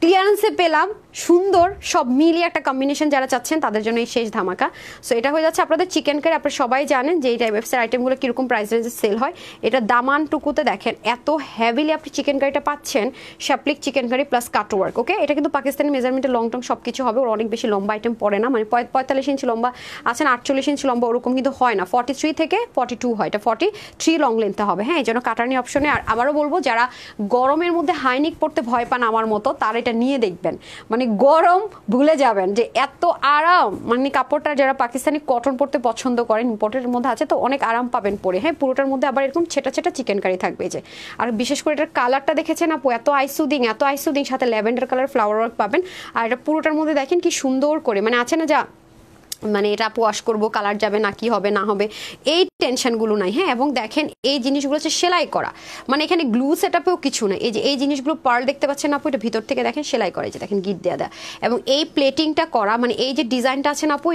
ক্লিয়ারেন্সে পেলাম, সুন্দর, সব মিলিয়ে একটা কম্বিনেশন যারা চাচ্ছেন তাদের জন্য এই শেষ ধামাকা। সো এটা হয়ে যাচ্ছে আপনাদের চিকেন কারি। আপনারা সবাই জানেন যে এই টাইপের আইটেমগুলো কীরকম প্রাইস রেঞ্জে সেল হয়। এটা দামানটুকুতে দেখেন এত হেভিলি আপনি চিকেন কারিটা পাচ্ছেন, শ্যাপলিক চিকেন কারি প্লাস কাটওয়ার্ক। ওকে, এটা কিন্তু পাকিস্তানি মেজারমেন্টে লং টং সব কিছু হবে, ওর অনেক বেশি লম্বা আইটেম পড়ে না, মানে 45 ইঞ্চি লম্বা আছেন, 48 ইঞ্চি লম্বা, ওরকম কিন্তু হয় না, 43 থেকে 42 হয়, এটা 43 লং লেন্থে হবে। হ্যাঁ, এই জন্য কাটানি অপশনে। আর আবারও বলবো, যারা গরমের মধ্যে হাইনিক পড়তে ভয় পান আমার মতো, তারা এটা নিয়ে দেখবেন, মানে গরম ভুলে যাবেন যে এত আরাম। মানে কাপড়টা যারা পাকিস্তানি কটন পরতে পছন্দ করেন, ইম্পোর্টের মধ্যে আছে তো অনেক আরাম পাবেন পরে। হ্যাঁ, পুরোটার মধ্যে আবার এরকম ছেটা ছেটা চিকেন কারি থাকবে যে। আর বিশেষ করে এটার কালারটা দেখেছেন আপু, এত আইসুদিং, সাথে ল্যাভেন্ডার কালার ফ্লাওয়ার ওয়ার্ক পাবেন। আর এটা পুরোটার মধ্যে দেখেন কি সুন্দর করে, মানে আছে না যা, মানে এটা ওয়াশ করবো কালার যাবে না, কি হবে না হবে, এই টেনশনগুলো নাই। হ্যাঁ, এবং দেখেন এই জিনিসগুলো হচ্ছে সেলাই করা, মানে এখানে গ্লু সেটআপেও কিছু না। এই যে এই জিনিসগুলো পার্ল দেখতে পাচ্ছেন আপু, এটা ভিতর থেকে দেখেন সেলাই করে, যে দেখেন গিট দেওয়া, এবং এই প্লেটিংটা করা, মানে এই যে ডিজাইনটা আছে না আপু,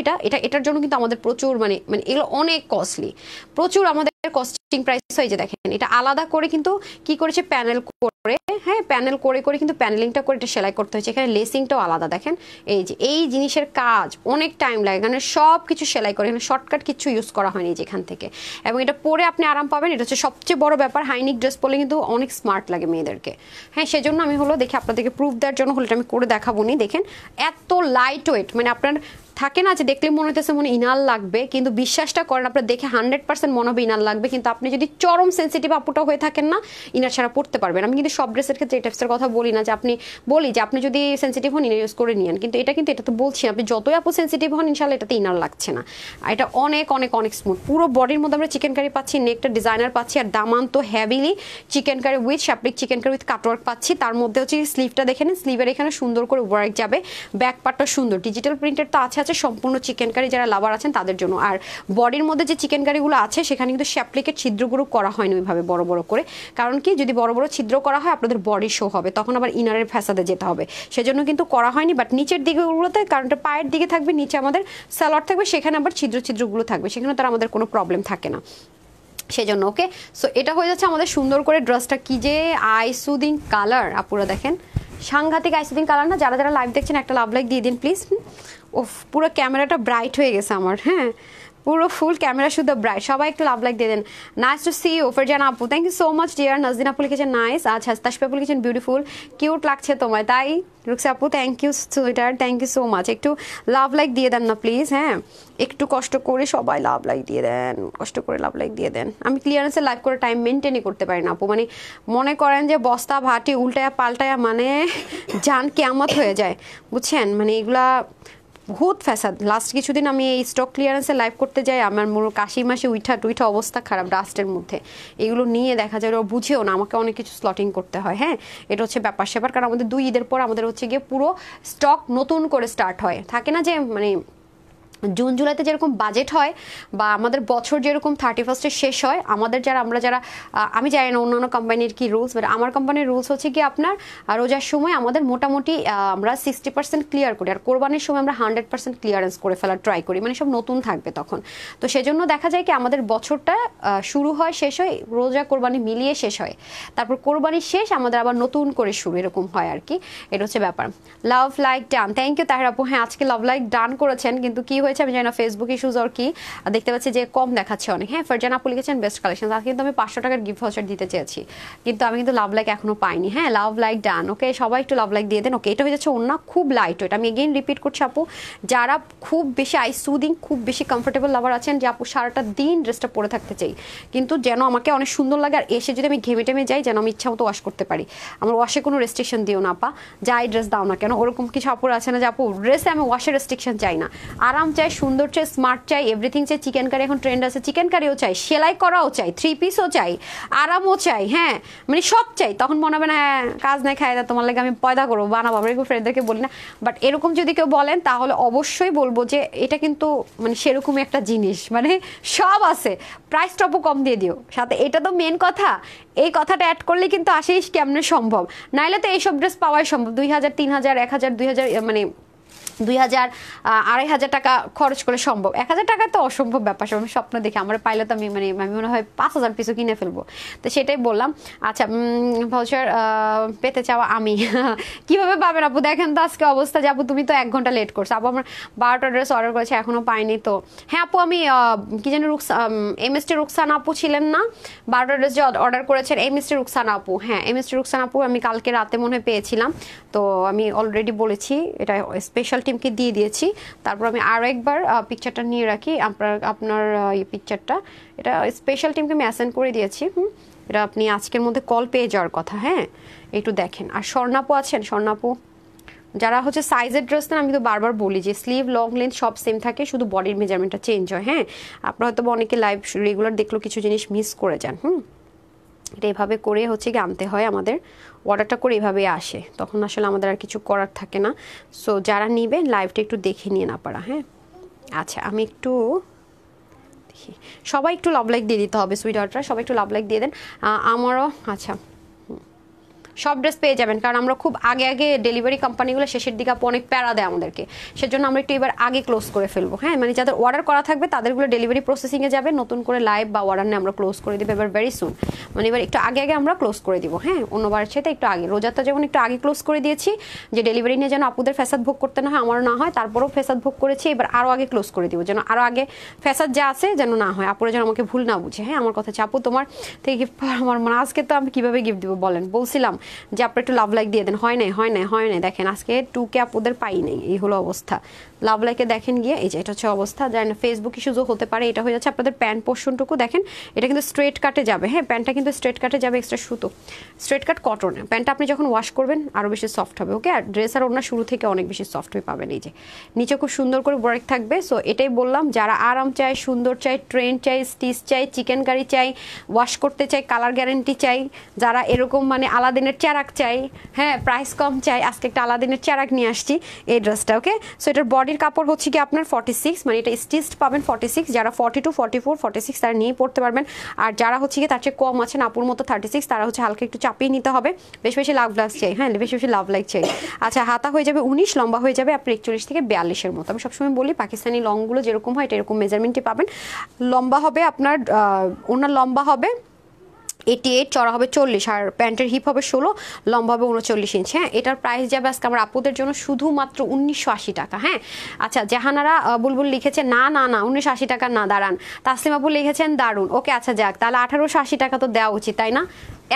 এটার জন্য কিন্তু আমাদের প্রচুর মানে এগুলো অনেক কস্টলি, প্রচুর আমাদের কস্টিং প্রাইস হয়। যে দেখেন এটা আলাদা করে কিন্তু কি করেছে, প্যানেল করে, হ্যাঁ প্যানেল করে কিন্তু প্যানেলিংটা করে এটা সেলাই করতে হয়েছে। এখানে লেসিংটাও আলাদা দেখেন, এই যে এই জিনিসের কাজ অনেক টাইম লাগে, এখানে সব কিছু সেলাই করে, এখানে শর্টকাট কিছু ইউজ করা হয়নি যেখান থেকে। এবং এটা পরে আপনি আরাম পাবেন, এটা হচ্ছে সবচেয়ে বড় ব্যাপার। হাইনিক ড্রেস পরলে কিন্তু অনেক স্মার্ট লাগে মেয়েদেরকে। হ্যাঁ, সেজন্য আমি দেখি আপনাদেরকে প্রুফ দেওয়ার জন্য এটা আমি করে দেখাবো নি। দেখেন এত লাইট ওয়েট, মানে আপনার থাকে না যে দেখলে মনে হতেছে মনে ইনার লাগবে, কিন্তু বিশ্বাসটা করেন আপনার দেখে 100% মনে হবে ইনার লাগবে, কিন্তু আপনি যদি চরম সেন্সিটিভ আপুটা হয়ে থাকেন না, ইনার ছাড়া পড়তে পারবেন। আমি কিন্তু সব ড্রেসের ক্ষেত্রে এই টাইপসের কথা বলি না, যে বলি যে আপনি যদি সেন্সিটিভ হন ইনার ইউজ করে নিন, কিন্তু এটা তো বলছি আপনি যতই আপু সেন্সিটিভ হন ইনশাল্লাহ এটাতে ইনার লাগছে না। আর এটা অনেক অনেক অনেক স্মুথ, পুরো বডির মধ্যে আমরা চিকেন কারি পাচ্ছি, নেকটা ডিজাইনার পাচ্ছি, আর দামান তো হেভিলি চিকেন কারি উইথ শ্যাপলিক চিকেন কারি উইথ কাটওয়ার্ক পাচ্ছি। তার মধ্যে হচ্ছে স্লিভটা দেখে নিন, স্লিভের এখানে সুন্দর করে ওয়ার্ক যাবে, ব্যাক পার্টটা সুন্দর ডিজিটাল প্রিন্টেড তো আছে, আছে সম্পূর্ণ চিকেন কারি যারা লাভার আছেন তাদের জন্য। আর বডির মধ্যে যে চিকেন কারিগুলো আছে সেখানে কিন্তু শ্যাপলিকের ছিদ্রগুলো করা হয়নি ওইভাবে বড় বড় করে, কারণ কি যদি বড় বড় ছিদ্র করা হয় আপনাদের বডি শো হবে, তখন আবার ইনারের ফ্যাসাদে যেতে হবে, সেজন্য কিন্তু করা হয়নি। বাট নিচের দিকেগুলোতে, কারণ পায়ের দিকে থাকবে, নিচে আমাদের সালোয়ার থাকবে, সেখানে আবার ছিদ্রগুলো থাকবে, সেখানে তার আমাদের কোনো প্রবলেম থাকে না সেজন্য। ওকে, সো এটা হয়ে যাচ্ছে আমাদের সুন্দর করে ড্রেসটা। কি যে আইসুদিং কালার, আপুরা দেখেন সাংঘাতিক আইসুদিং কালার না? যারা যারা লাইভ দেখছেন একটা লাভ লাইক দিয়ে দিন প্লিজ। ও পুরো ক্যামেরাটা ব্রাইট হয়ে গেছে আমার, হ্যাঁ পুরো ফুল ক্যামেরা শুধু ব্রাইট, সবাই একটু লাভ লাইক দিয়ে দেন। Nice to see you Farzana আপু, thank you so much dear. Nazdin আপু লিখেছেন নাইস, আচ্ছা তাসফিয়া আপু লিখেছেন বিউটিফুল, কিউট লাগছে তোমায়, তাই রুকসা আপু thank you sweeter, thank you so much. একটু লাভ লাইক দিয়ে দেন না প্লিজ, হ্যাঁ একটু কষ্ট করে সবাই লাভ লাইক দিয়ে দেন, কষ্ট করে লাভ লাইক দিয়ে দেন। আমি ক্লিয়ারেন্সে লাইভ করে টাইম মেনটেনই করতে পারি না আপু, মানে মনে করেন যে বস্তা ভাটি উল্টায়া পাল্টায়া মানে জান কেয়ামত হয়ে যায়, বুঝছেন? মানে এগুলা বহুত ফ্যাসাদ। লাস্ট কিছুদিন আমি এই স্টক ক্লিয়ারেন্সে লাইভ করতে যাই, আমার মোর কাশি মাসে উইঠা অবস্থা খারাপ ডাস্টের মধ্যে, এগুলো নিয়ে দেখা যায় ওরা বুঝেও না, আমাকে অনেক কিছু স্লটিং করতে হয়। হ্যাঁ এটা হচ্ছে ব্যাপার স্যাপার, কারণ আমাদের 2 ঈদের পর আমাদের হচ্ছে গিয়ে পুরো স্টক নতুন করে স্টার্ট হয়, থাকে না যে মানে জুন জুলাইতে যেরকম বাজেট হয় বা আমাদের বছর যেরকম 31-এ শেষ হয়, আমাদের আমরা যারা আমি জানি না অন্যান্য কোম্পানির কি রুলস, বাট আমার কোম্পানির রুলস হচ্ছে কি আপনার রোজার সময় আমাদের মোটামুটি আমরা 60% ক্লিয়ার করি, আর কোরবানির সময় আমরা 100% ক্লিয়ারেন্স করে ফেলার ট্রাই করি, মানে সব নতুন থাকবে তখন। তো সেজন্য দেখা যায় কি আমাদের বছরটা শুরু হয় শেষ হয়, রোজা কোরবানি মিলিয়ে শেষ হয়, তারপর কোরবানি শেষ আমাদের আবার নতুন করে শুরু, এরকম হয় আর কি। এটা হচ্ছে ব্যাপার। Love like done, thank you Tahir আপু। হ্যাঁ আজকে লাভ লাইক ডান করেছেন, কিন্তু কি হয়েছে আমি জানি না ফেসবুক ইস্যুজ আর কি, দেখতে পাচ্ছি যে কম দেখাচ্ছে অনেক। হ্যাঁ ফারজানা আপু লিখেছেন বেস্ট কালেকশন, আজকে কিন্তু আমি 500 টাকার গিফট ভাউচার দিতে চেয়েছি, কিন্তু আমি কিন্তু লাভ লাইক এখনো পাইনি। হ্যাঁ লাভ লাইক ডান, ওকে সবাই একটু লাভ লাইক দিয়ে দেন। ওকে এটা হয়ে যাচ্ছে ওনা খুব লাইট ওয়েট, আমি এগেইন রিপিট করছি আপু, যারা খুব বেশি আই সুদিং খুব বেশি কমফোর্টেবল লাভার আছেন যে আপু সারাটা দিন ড্রেসটা পরে থাকতে চাই, কিন্তু যেন আমাকে অনেক সুন্দর লাগে, আর এসে যদি আমি ঘেমে টেমে যাই যেন আমি ইচ্ছা মতো ওয়াশ করতে পারি, আমার ওয়াশে কোনো রেস্ট্রিকশন দিও না আপা, যাই ড্রেস দাও না কেন, ওরকম কিছু আপুর আছে না যে আপু ড্রেসে আমি ওয়াশের রেস্ট্রিকশন চাই না, আরাম চাই, সুন্দর চাই, স্মার্ট চাই, এভরিথিং চাই। চিকেন কারি এখন ট্রেন্ড আছে, চিকেন কারিও চাই, সেলাই করাও চাই, 3 পিসও চাই, আরামও চাই, হ্যাঁ মানে সব চাই। তখন মনে হবে না হ্যাঁ কাজ নাই খাই না তোমার লাগে আমি পয়দা করবো বানাবো, আমরা এরকম ফ্রেন্ডদেরকে বলি না, বাট এরকম যদি কেউ বলেন তাহলে অবশ্যই বলবো যে এটা কিন্তু মানে সেরকমই একটা জিনিস, মানে সব আছে, প্রাইস টপও কম দিয়ে দিও সাথে, এটা তো মেন কথা। এই কথাটা অ্যাড করলে কিন্তু আসেই কেমনে সম্ভব, নাইলে তো এইসব ড্রেস পাওয়াই সম্ভব 2000 3000 1000 2000 মানে 2000 2500 টাকা খরচ করে সম্ভব, 1000 টাকা তো অসম্ভব ব্যাপার, আমি স্বপ্ন দেখি আমার পাইলে তো আমি মানে আমি মনে হয় 5000 পিসও কিনে ফেলবো, তো সেটাই বললাম। আচ্ছা ভাউচার পেতে চাওয়া আমি কিভাবে পাবেন আপু? দেখেন তো আজকে অবস্থা যে আপু তুমি তো 1 ঘন্টা লেট করছো আপু, আমার 12টা ড্রেস অর্ডার করেছে এখনো পাইনি। তো হ্যাঁ আপু আমি কি জানি এমএসটি রুকসানা আপু ছিলেন না, 12টা ড্রেস যে অর্ডার করেছেন এমএসটি রুকসানা আপু, হ্যাঁ এমএসটি রুকসানা আপু আমি কালকে রাতে মনে হয় পেয়েছিলাম, তো আমি অলরেডি বলেছি এটা স্পেশাল টিমকে দিয়ে দিয়েছি। তারপর আমি আরও একবার পিকচারটা নিয়ে রাখি, আপনার এই পিকচারটা, এটা স্পেশাল টিমকে আমি অ্যাসেন্ড করে দিয়েছি। এটা আপনি আজকের মধ্যে কল পেয়ে যাওয়ার কথা, হ্যাঁ একটু দেখেন। আর স্বর্ণাপু আছেন, স্বর্ণাপু যারা হচ্ছে সাইজের ড্রেস না, আমি তো বারবার বলি যে স্লিভ লং লেন্থ সব সেম থাকে, শুধু বডির মেজারমেন্টটা চেঞ্জ হয়। হ্যাঁ আপনারা হয়তো অনেকে লাইভ রেগুলার দেখলেও কিছু জিনিস মিস করে যান। এটা এভাবে করে হচ্ছে কি আনতে হয়, আমাদের অর্ডারটা করে এভাবে আসে, তখন আসলে আমাদের আর কিছু করার থাকে না। সো যারা নিবেন লাইভটা একটু দেখে নিয়ে না পারা। হ্যাঁ আচ্ছা আমি একটু দেখি, সবাই একটু লাভ লাইক দিয়ে দিতে হবে, সুইট হার্টরা সবাই একটু লাভ লাইক দিয়ে দেন আমারও। আচ্ছা সব ড্রেস পেয়ে যাবেন, কারণ আমরা খুব আগে আগে ডেলিভারি কোম্পানিগুলো শেষের দিকে অনেক প্যারা দেয় আমাদেরকে, সেজন্য আমরা একটু এবার আগে ক্লোজ করে ফেলবো। হ্যাঁ মানে যাদের অর্ডার করা থাকবে তাদেরগুলো ডেলিভারি প্রসেসিংয়ে যাবে, নতুন করে লাইভ বা অর্ডার নিয়ে আমরা ক্লোজ করে দেবো এবার ভেরি সুন, মানে এবার একটু আগে আগে আমরা ক্লোজ করে দিব। হ্যাঁ অন্যবার সাথে একটু আগে, রোজাটা যেমন একটু আগে ক্লোজ করে দিয়েছি যে ডেলিভারি নিয়ে যেন আপুদের ফ্যাসাদ ভোগ করতে না হয়, আমারও না হয়, তারপরেও ফ্যাসাদ ভোগ করেছি, এবার আরও আগে ক্লোজ করে দিব যেন আরও আগে ফ্যাসাদ যা আছে যেন না হয়, আপুরা যেন আমাকে ভুল না বুঝে। হ্যাঁ আমার কথা হচ্ছে আপু তোমার থেকে গিফট আমার মানে আজকে তো আমি কীভাবে গিফট দিব বলেন, বলছিলাম যে আপনার একটু লাভ লাইক দিয়ে দেন, হয় নাই দেখেন আজকে 2K আপুদের পাই নাই, এই হলো অবস্থা। লাভ লাইকে দেখেন গিয়ে, এই যে এটা হচ্ছে অবস্থা, জানেন না ফেসবুক ইস্যুজও হতে পারে। এটা হয়ে যাচ্ছে আপনাদের প্যান্ট পোর্শনটুকু দেখেন, এটা কিন্তু স্ট্রেট কাটে যাবে। হ্যাঁ প্যান্টটা কিন্তু স্ট্রেট কাটে যাবে, এক্সট্রা সুতো, স্ট্রেট কাট কটন প্যান্টটা আপনি যখন ওয়াশ করবেন আরও বেশি সফট হবে। ওকে আর ড্রেস আর ওনার শুরু থেকে অনেক বেশি সফট হয়ে পাবেন। এই যে নিচে খুব সুন্দর করে ব্রেক থাকবে। সো এটাই বললাম, যারা আরাম চাই, সুন্দর চাই, ট্রেন্ড চাই, স্টিচ চাই, চিকেন কারি চাই, ওয়াশ করতে চাই, কালার গ্যারেন্টি চাই, যারা এরকম মানে আলাদিনের চেরাক চাই, হ্যাঁ প্রাইস কম চাই, আজকে একটা আলাদিনের চেরাক নিয়ে আসছি এই ড্রেসটা। ওকে সো এটার বডি বডির কাপড় হচ্ছে কি আপনার 46, মানে এটা স্টিচড পাবেন 46, যারা 42, 44, 46 তারা নিয়ে পড়তে পারবেন। আর যারা হচ্ছে কি তার চেয়ে কম আছেন আপুর মতো 36, তারা হচ্ছে হালকা একটু চাপিয়ে নিতে হবে, বেশি বেশি লাভ লাভ চাই, হ্যাঁ বেশি বেশি লাভ লাইক চাই। আচ্ছা হাতা হয়ে যাবে 19, লম্বা হয়ে যাবে আপনার 41 থেকে 42-এর মতো। আমি সবসময় বলি পাকিস্তানি লংগুলো যেরকম হয় এটা এরকম মেজারমেন্টই পাবেন। লম্বা হবে আপনার ওনার লম্বা হবে 88, চড়া হবে 40, আর প্যান্টের হিপ হবে 16, লম্বা হবে 39 ইঞ্চ। হ্যাঁ এটার প্রাইস যাবে আজকে আমার আপুদের জন্য শুধুমাত্র 1980 টাকা। হ্যাঁ আচ্ছা জাহানারা বুলবুল লিখেছে না না না 1980 টাকা না, দাঁড়ান। তাসলিম আপু লিখেছেন দারুন, ওকে আচ্ছা যাক, তাহলে 1880 টাকা তো দেওয়া উচিত তাই না?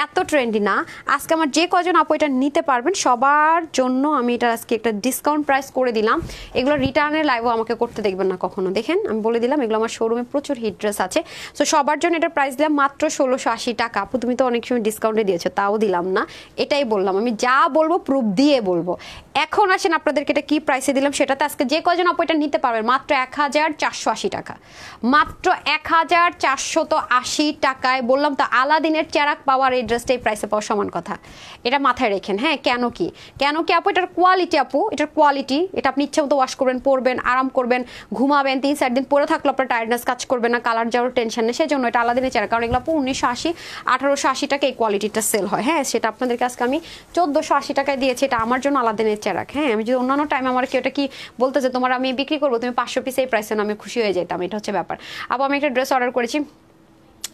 এত ট্রেন্ডি না। আজকে আমার যে কজন আপু এটা নিতে পারবেন সবার জন্য আমি এটা আজকে একটা ডিসকাউন্ট প্রাইস করে দিলাম। এগুলো রিটার্নের লাইভও আমাকে করতে দেখবেন না কখনো, দেখেন আমি বলে দিলাম এগুলো আমার শোরুমে প্রচুর হিট ড্রেস আছে। সো সবার জন্য এটার প্রাইস দিলাম মাত্র 1680 টাকা। আপু তুমি তো অনেক সময় ডিসকাউন্টে দিয়েছো, তাও দিলাম না, এটাই বললাম, আমি যা বলবো প্রুফ দিয়ে বলবো। এখন আসেন আপনাদেরকে এটা কি প্রাইসে দিলাম সেটাতে আজকে যে কজন আপু এটা নিতে পারবেন মাত্র 1480 টাকা, মাত্র 1480 টাকায়। বললাম তো আলাদিনের চেরাক পাওয়ার এই ড্রেসটা এই প্রাইসে পাওয়া সমান কথা, এটা মাথায় রেখেন। হ্যাঁ কেন কি আপু এটার কোয়ালিটি, আপু এটার কোয়ালিটি, এটা আপনি ইচ্ছা মতো ওয়াশ করবেন, পরবেন, আরাম করবেন, ঘুমাবেন, 3-4 দিন পরে থাকলে আপনার টায়ার্ডনেস কাজ করবে না, কালার যাওয়ার টেনশন নেই, সেজন্য এটা আলাদিনের চেরাক। কারণ এগুলো আপু 1980 1880 টাকা এই কোয়ালিটিটা সেল হয়। হ্যাঁ সেটা আপনাদেরকে আজকে আমি 1480 টাকায় দিয়েছি, এটা আমার জন্য আলাদিনের চেরাক। হ্যাঁ আমি যদি অন্যান্য টাইম আমার কেউ এটা কি বলতে যে তোমার আমি বিক্রি করবো তুমি 500 পিস এই প্রাইসে, আমি খুশি হয়ে যেতাম, এটা হচ্ছে ব্যাপার। আপু আমি একটা ড্রেস অর্ডার করেছি,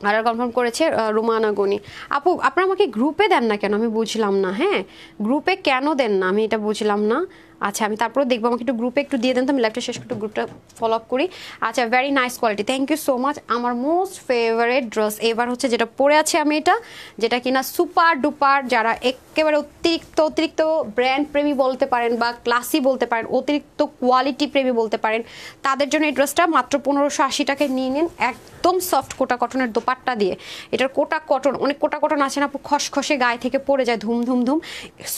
অর্ডার কনফার্ম করেছে রুমানা গনি। আপু আপনারা আমাকে গ্রুপে দেন না কেন আমি বুঝলাম না, হ্যাঁ গ্রুপে কেন দেন না আমি এটা বুঝলাম না। আচ্ছা আমি তারপরে দেখবো, আমাকে একটু গ্রুপে একটু দিয়ে দেন তো আমি লাইভটা শেষ করে গ্রুপটা ফলো আপ করি। আচ্ছা very nice quality, thank you so much. আমার মোস্ট ফেভারিট ড্রেস এবার হচ্ছে যেটা পরে আছে আমি, এটা যেটা কিনা সুপার ডুপার, যারা একেবারে অতিরিক্ত ব্র্যান্ড প্রেমী বলতে পারেন বা ক্লাসি বলতে পারেন, অতিরিক্ত কোয়ালিটি প্রেমী বলতে পারেন, তাদের জন্য এই ড্রেসটা মাত্র 1580 টাকায় নিয়ে নিন। একদম সফট কোটা কটনের দোপাট্টা দিয়ে, এটার কোটা কটন, অনেক কোটা কটন আছে না খসখসে গায়ে থেকে পড়ে যায় ধুম ধুম ধুম,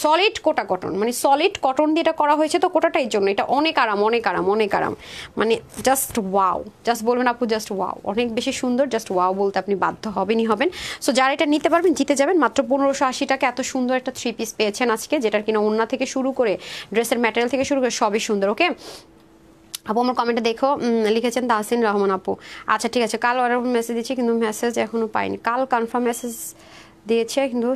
সলিড কোটা কটন, মানে সলিড কটন দিয়ে এটা করা হয়েছে তো কোটাটা, এই জন্য এটা অনেক আরাম অনেক আরাম অনেক আরাম, মানে জাস্ট ওয়াও, জাস্ট বলবেন আপু জাস্ট ওয়াও, অনেক বেশি সুন্দর, জাস্ট ওয়াও বলতে আপনি বাধ্য হবেনই হবেন। সো যারা এটা নিতে পারবেন জিতে যাবেন, মাত্র 1580 টাকা এত সুন্দর একটা 3 পিস পেয়েছেন আজকে, যেটার কিনা ওড়না থেকে শুরু করে ড্রেসের ম্যাটেরিয়াল থেকে শুরু করে সবই সুন্দর। ওকে আপু আমার কমেন্টে দেখো, লিখেছেন তাহসিন রহমান আপু। আচ্ছা ঠিক আছে, কাল অর্ডার মেসেজ দিচ্ছি কিন্তু মেসেজ এখনো পাইনি, কাল কনফার্ম মেসেজ দিয়েছে কিন্তু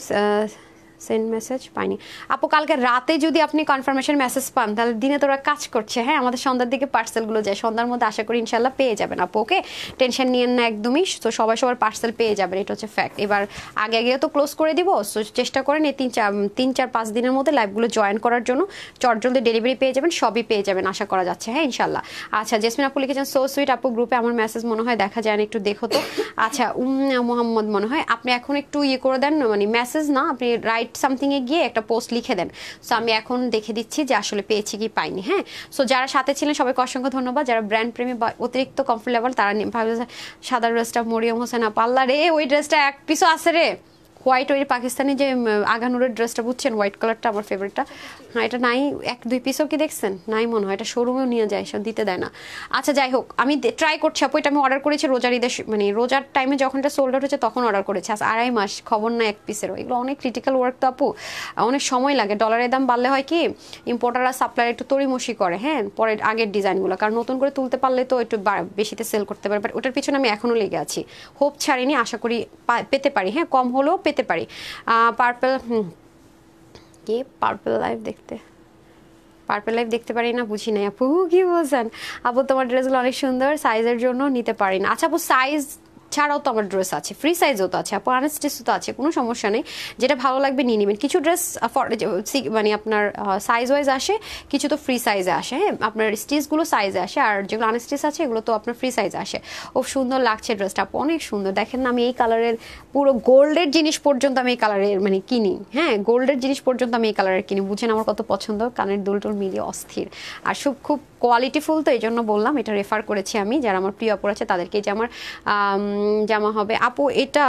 সেন্ড মেসেজ পাইনি। আপু কালকে রাতে যদি আপনি কনফার্মেশন মেসেজ পান তাহলে দিনে তোরা কাজ করছে, হ্যাঁ আমাদের সন্ধ্যার দিকে পার্সেলগুলো যায়, সন্ধ্যার মধ্যে আশা করি ইনশাল্লাহ পেয়ে যাবেন আপু। ওকে টেনশন নিয়েন না একদমই, তো সবাই সবার পার্সেল পেয়ে যাবেন, এটা হচ্ছে ফ্যাক্ট। এবার আগে আগে তো ক্লোজ করে দিব, সো চেষ্টা করেন এই 3-4-5 দিনের মধ্যে লাইভগুলো জয়েন করার জন্য, চটজলদি ডেলিভারি পেয়ে যাবেন, সবই পেয়ে যাবেন আশা করা যাচ্ছে, হ্যাঁ ইনশাল্লাহ। আচ্ছা জেসমিন আপু লিখেছেন সো সুইট আপু, গ্রুপে আমার মেসেজ মনে হয় দেখা যায় না, একটু দেখো তো। আচ্ছা মোহাম্মদ মনে হয়, আপনি এখন একটু ইয়ে করে দেন, মানে মেসেজ না, আপনি রাইট সামথিংয়ে গিয়ে একটা পোস্ট লিখে দেন, সো আমি এখন দেখে দিচ্ছি যে আসলে পেয়েছি কি পাইনি। হ্যাঁ সো যারা সাথে ছিলেন সবাইকে অসংখ্য ধন্যবাদ, যারা ব্র্যান্ড প্রেমী বা অতিরিক্ত কমফোর্টেবল তারা সাদা ড্রেসটা মরিয়ম হোসেন আপা, আল্লাহ রে ওই ড্রেসটা এক পিসও আছে রে, হোয়াইট, ওই পাকিস্তানি যে আগানুরের ড্রেসটা বুঝছেন, হোয়াইট কালারটা আমার ফেভারিটটা, হ্যাঁ এটা নাই, 1-2 পিসও কি দেখছেন নাই মনে হয়, এটা শোরুমেও নিয়ে যায়, সব দিতে দেয় না। আচ্ছা যাই হোক আমি ট্রাই করছি আপু, এটা আমি অর্ডার করেছি রোজার ঈদের, মানে রোজার টাইমে যখন এটা সোল্ড আউট হচ্ছে তখন অর্ডার করেছি, আজ 2.5 মাস খবর না 1 পিসেরও, এগুলো অনেক ক্রিটিক্যাল ওয়ার্ক তো আপু, অনেক সময় লাগে, ডলারের দাম বাড়লে হয় কি ইম্পোর্টার আর সাপ্লায়ার একটু তড়িমসি করে, হ্যাঁ পরে আগের ডিজাইনগুলো, কারণ নতুন করে তুলতে পারলে তো একটু বেশিতে সেল করতে পারে, বাট ওটার পিছনে আমি এখনও লেগে আছি, হোপ ছাড়িনি, আশা করি পেতে পারি, হ্যাঁ কম হলেও পেতে পারি। পার্পল কি পার্পল লাইভ দেখতে পারি না, বুঝি নাই আপু কি বলছেন। আপু তোমার ড্রেসগুলো অনেক সুন্দর, সাইজের জন্য নিতে পারি না। আচ্ছা আপু সাইজ ছাড়াও তো আমার ড্রেস আছে, ফ্রি সাইজও তো আছে আপু, আনস্টিচও তো আছে, কোনো সমস্যা নেই, যেটা ভালো লাগবে নিয়ে নেবেন। কিছু ড্রেস মানে আপনার সাইজ ওয়াইজ আসে, কিছু তো ফ্রি সাইজে আসে, হ্যাঁ আপনার স্টিচগুলো সাইজে আসে, আর যেগুলো আনস্টিচ আছে এগুলো তো আপনার ফ্রি সাইজে আসে। ও সুন্দর লাগছে ড্রেসটা আপু, অনেক সুন্দর, দেখেন না আমি এই কালারের পুরো গোল্ডের জিনিস পর্যন্ত আমি এই কালারের মানে কিনি, হ্যাঁ গোল্ডের জিনিস পর্যন্ত আমি এই কালারের কিনি, বুঝেন আমার কত পছন্দ, কানের দুল টুল মিলিয়ে অস্থির, আর খুব কোয়ালিটিফুল, তো এই জন্য বললাম এটা রেফার করেছি আমি, যারা আমার প্রিয় অপর আছে তাদেরকে, যে আমার জামা হবে আপু, এটা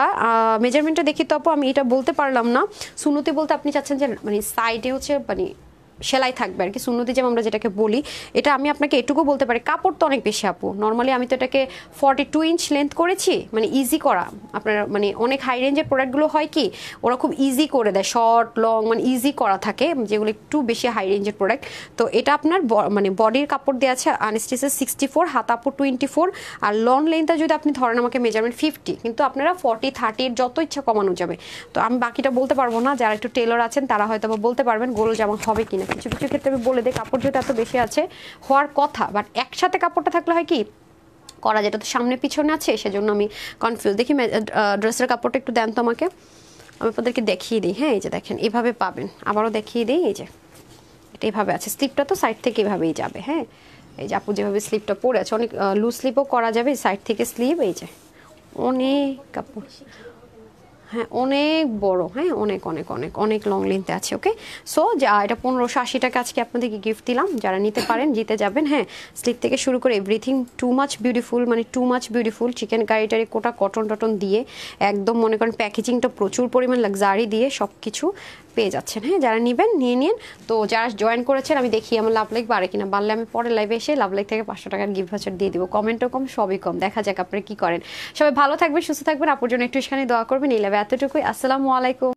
মেজারমেন্টটা দেখি তো আপু, আমি এটা বলতে পারলাম না, সুনুতি বলতে আপনি চাচ্ছেন যে মানে সাইডে হচ্ছে মানে সেলাই থাকবে আর কি, সুন্নতি জামা আমরা যেটাকে বলি। এটা আমি আপনাকে এটুকু বলতে পারি, কাপড় তো অনেক বেশি আপু। নর্মালি আমি তো এটাকে 42 ইঞ্চ লেন্থ করেছি, মানে ইজি করা। আপনার মানে অনেক হাই রেঞ্জের প্রোডাক্টগুলো হয় কি ওরা খুব ইজি করে দেয়, শর্ট লং মানে ইজি করা থাকে, যেগুলো একটু বেশি হাই রেঞ্জের প্রোডাক্ট। তো এটা আপনার মানে বডির কাপড় দেওয়া আছে আনস্টিচের 64, হাত আপু 24, আর লং লেন্থটা যদি আপনি ধরেন আমাকে মেজারমেন্ট 50, কিন্তু আপনারা 40 30 যত ইচ্ছা কমানো যাবে। তো আমি বাকিটা বলতে পারবো না, যারা একটু টেলর আছেন তারা হয়তো বলতে পারবেন গোল জামা হবে কিনা। কিছু কিছু ক্ষেত্রে আমি বলে দিই কাপড় যেহেতু এত বেশি আছে হওয়ার কথা, বাট একসাথে কাপড়টা থাকলে হয় কি করা, যেটা তো সামনে পিছনে আছে সেজন্য আমি কনফিউজ। দেখি ড্রেসের কাপড়টা একটু দেন তো আমাকে, আমি আপনাদেরকে দেখিয়ে দিই। হ্যাঁ এই যে দেখেন এভাবে পাবেন, আবারও দেখিয়ে দিই। এই যে এটা এভাবে আছে, স্লিপটা তো সাইড থেকে এভাবেই যাবে। হ্যাঁ এই যে আপু যেভাবে স্লিপটা পরে আছে, অনেক লুজ স্লিপও করা যাবে, সাইড থেকে স্লিপ। এই যে অনেক কাপড়, হ্যাঁ অনেক বড়, হ্যাঁ অনেক অনেক অনেক অনেক লং লেন্থে আছে। ওকে সো যা এটা 1580 টাকা আজকে আপনাদেরকে গিফট দিলাম, যারা নিতে পারেন জিতে যাবেন। হ্যাঁ স্লিপ থেকে শুরু করে এভরিথিং টু মাচ বিউটিফুল, মানে টু মাচ বিউটিফুল। চিকেন কারিটারি কোটা কটন টটন দিয়ে একদম মনে করেন প্যাকেজিংটা প্রচুর পরিমাণ লাক্সারি দিয়ে সব কিছু পেয়ে যাচ্ছেন। হ্যাঁ যারা নেবেন নিয়ে নিন। তো যারা জয়েন করেছেন আমি দেখি আমার লাভ লাইক বাড়ে কিনা, বাড়লে আমি পরে লাইভে এসে লাভ লাইক থেকে 500 টাকার গিফট ভাউচার দিয়ে দিব। কমেন্টও কম, সবই কম, দেখা যাক আপনারা কি করেন। সবাই ভালো থাকবেন, সুস্থ থাকবেন, আপুর জন্য একটু সেখানে দোয়া করবেন। এই লাইভে এতটুকুই, আসসালামু আলাইকুম।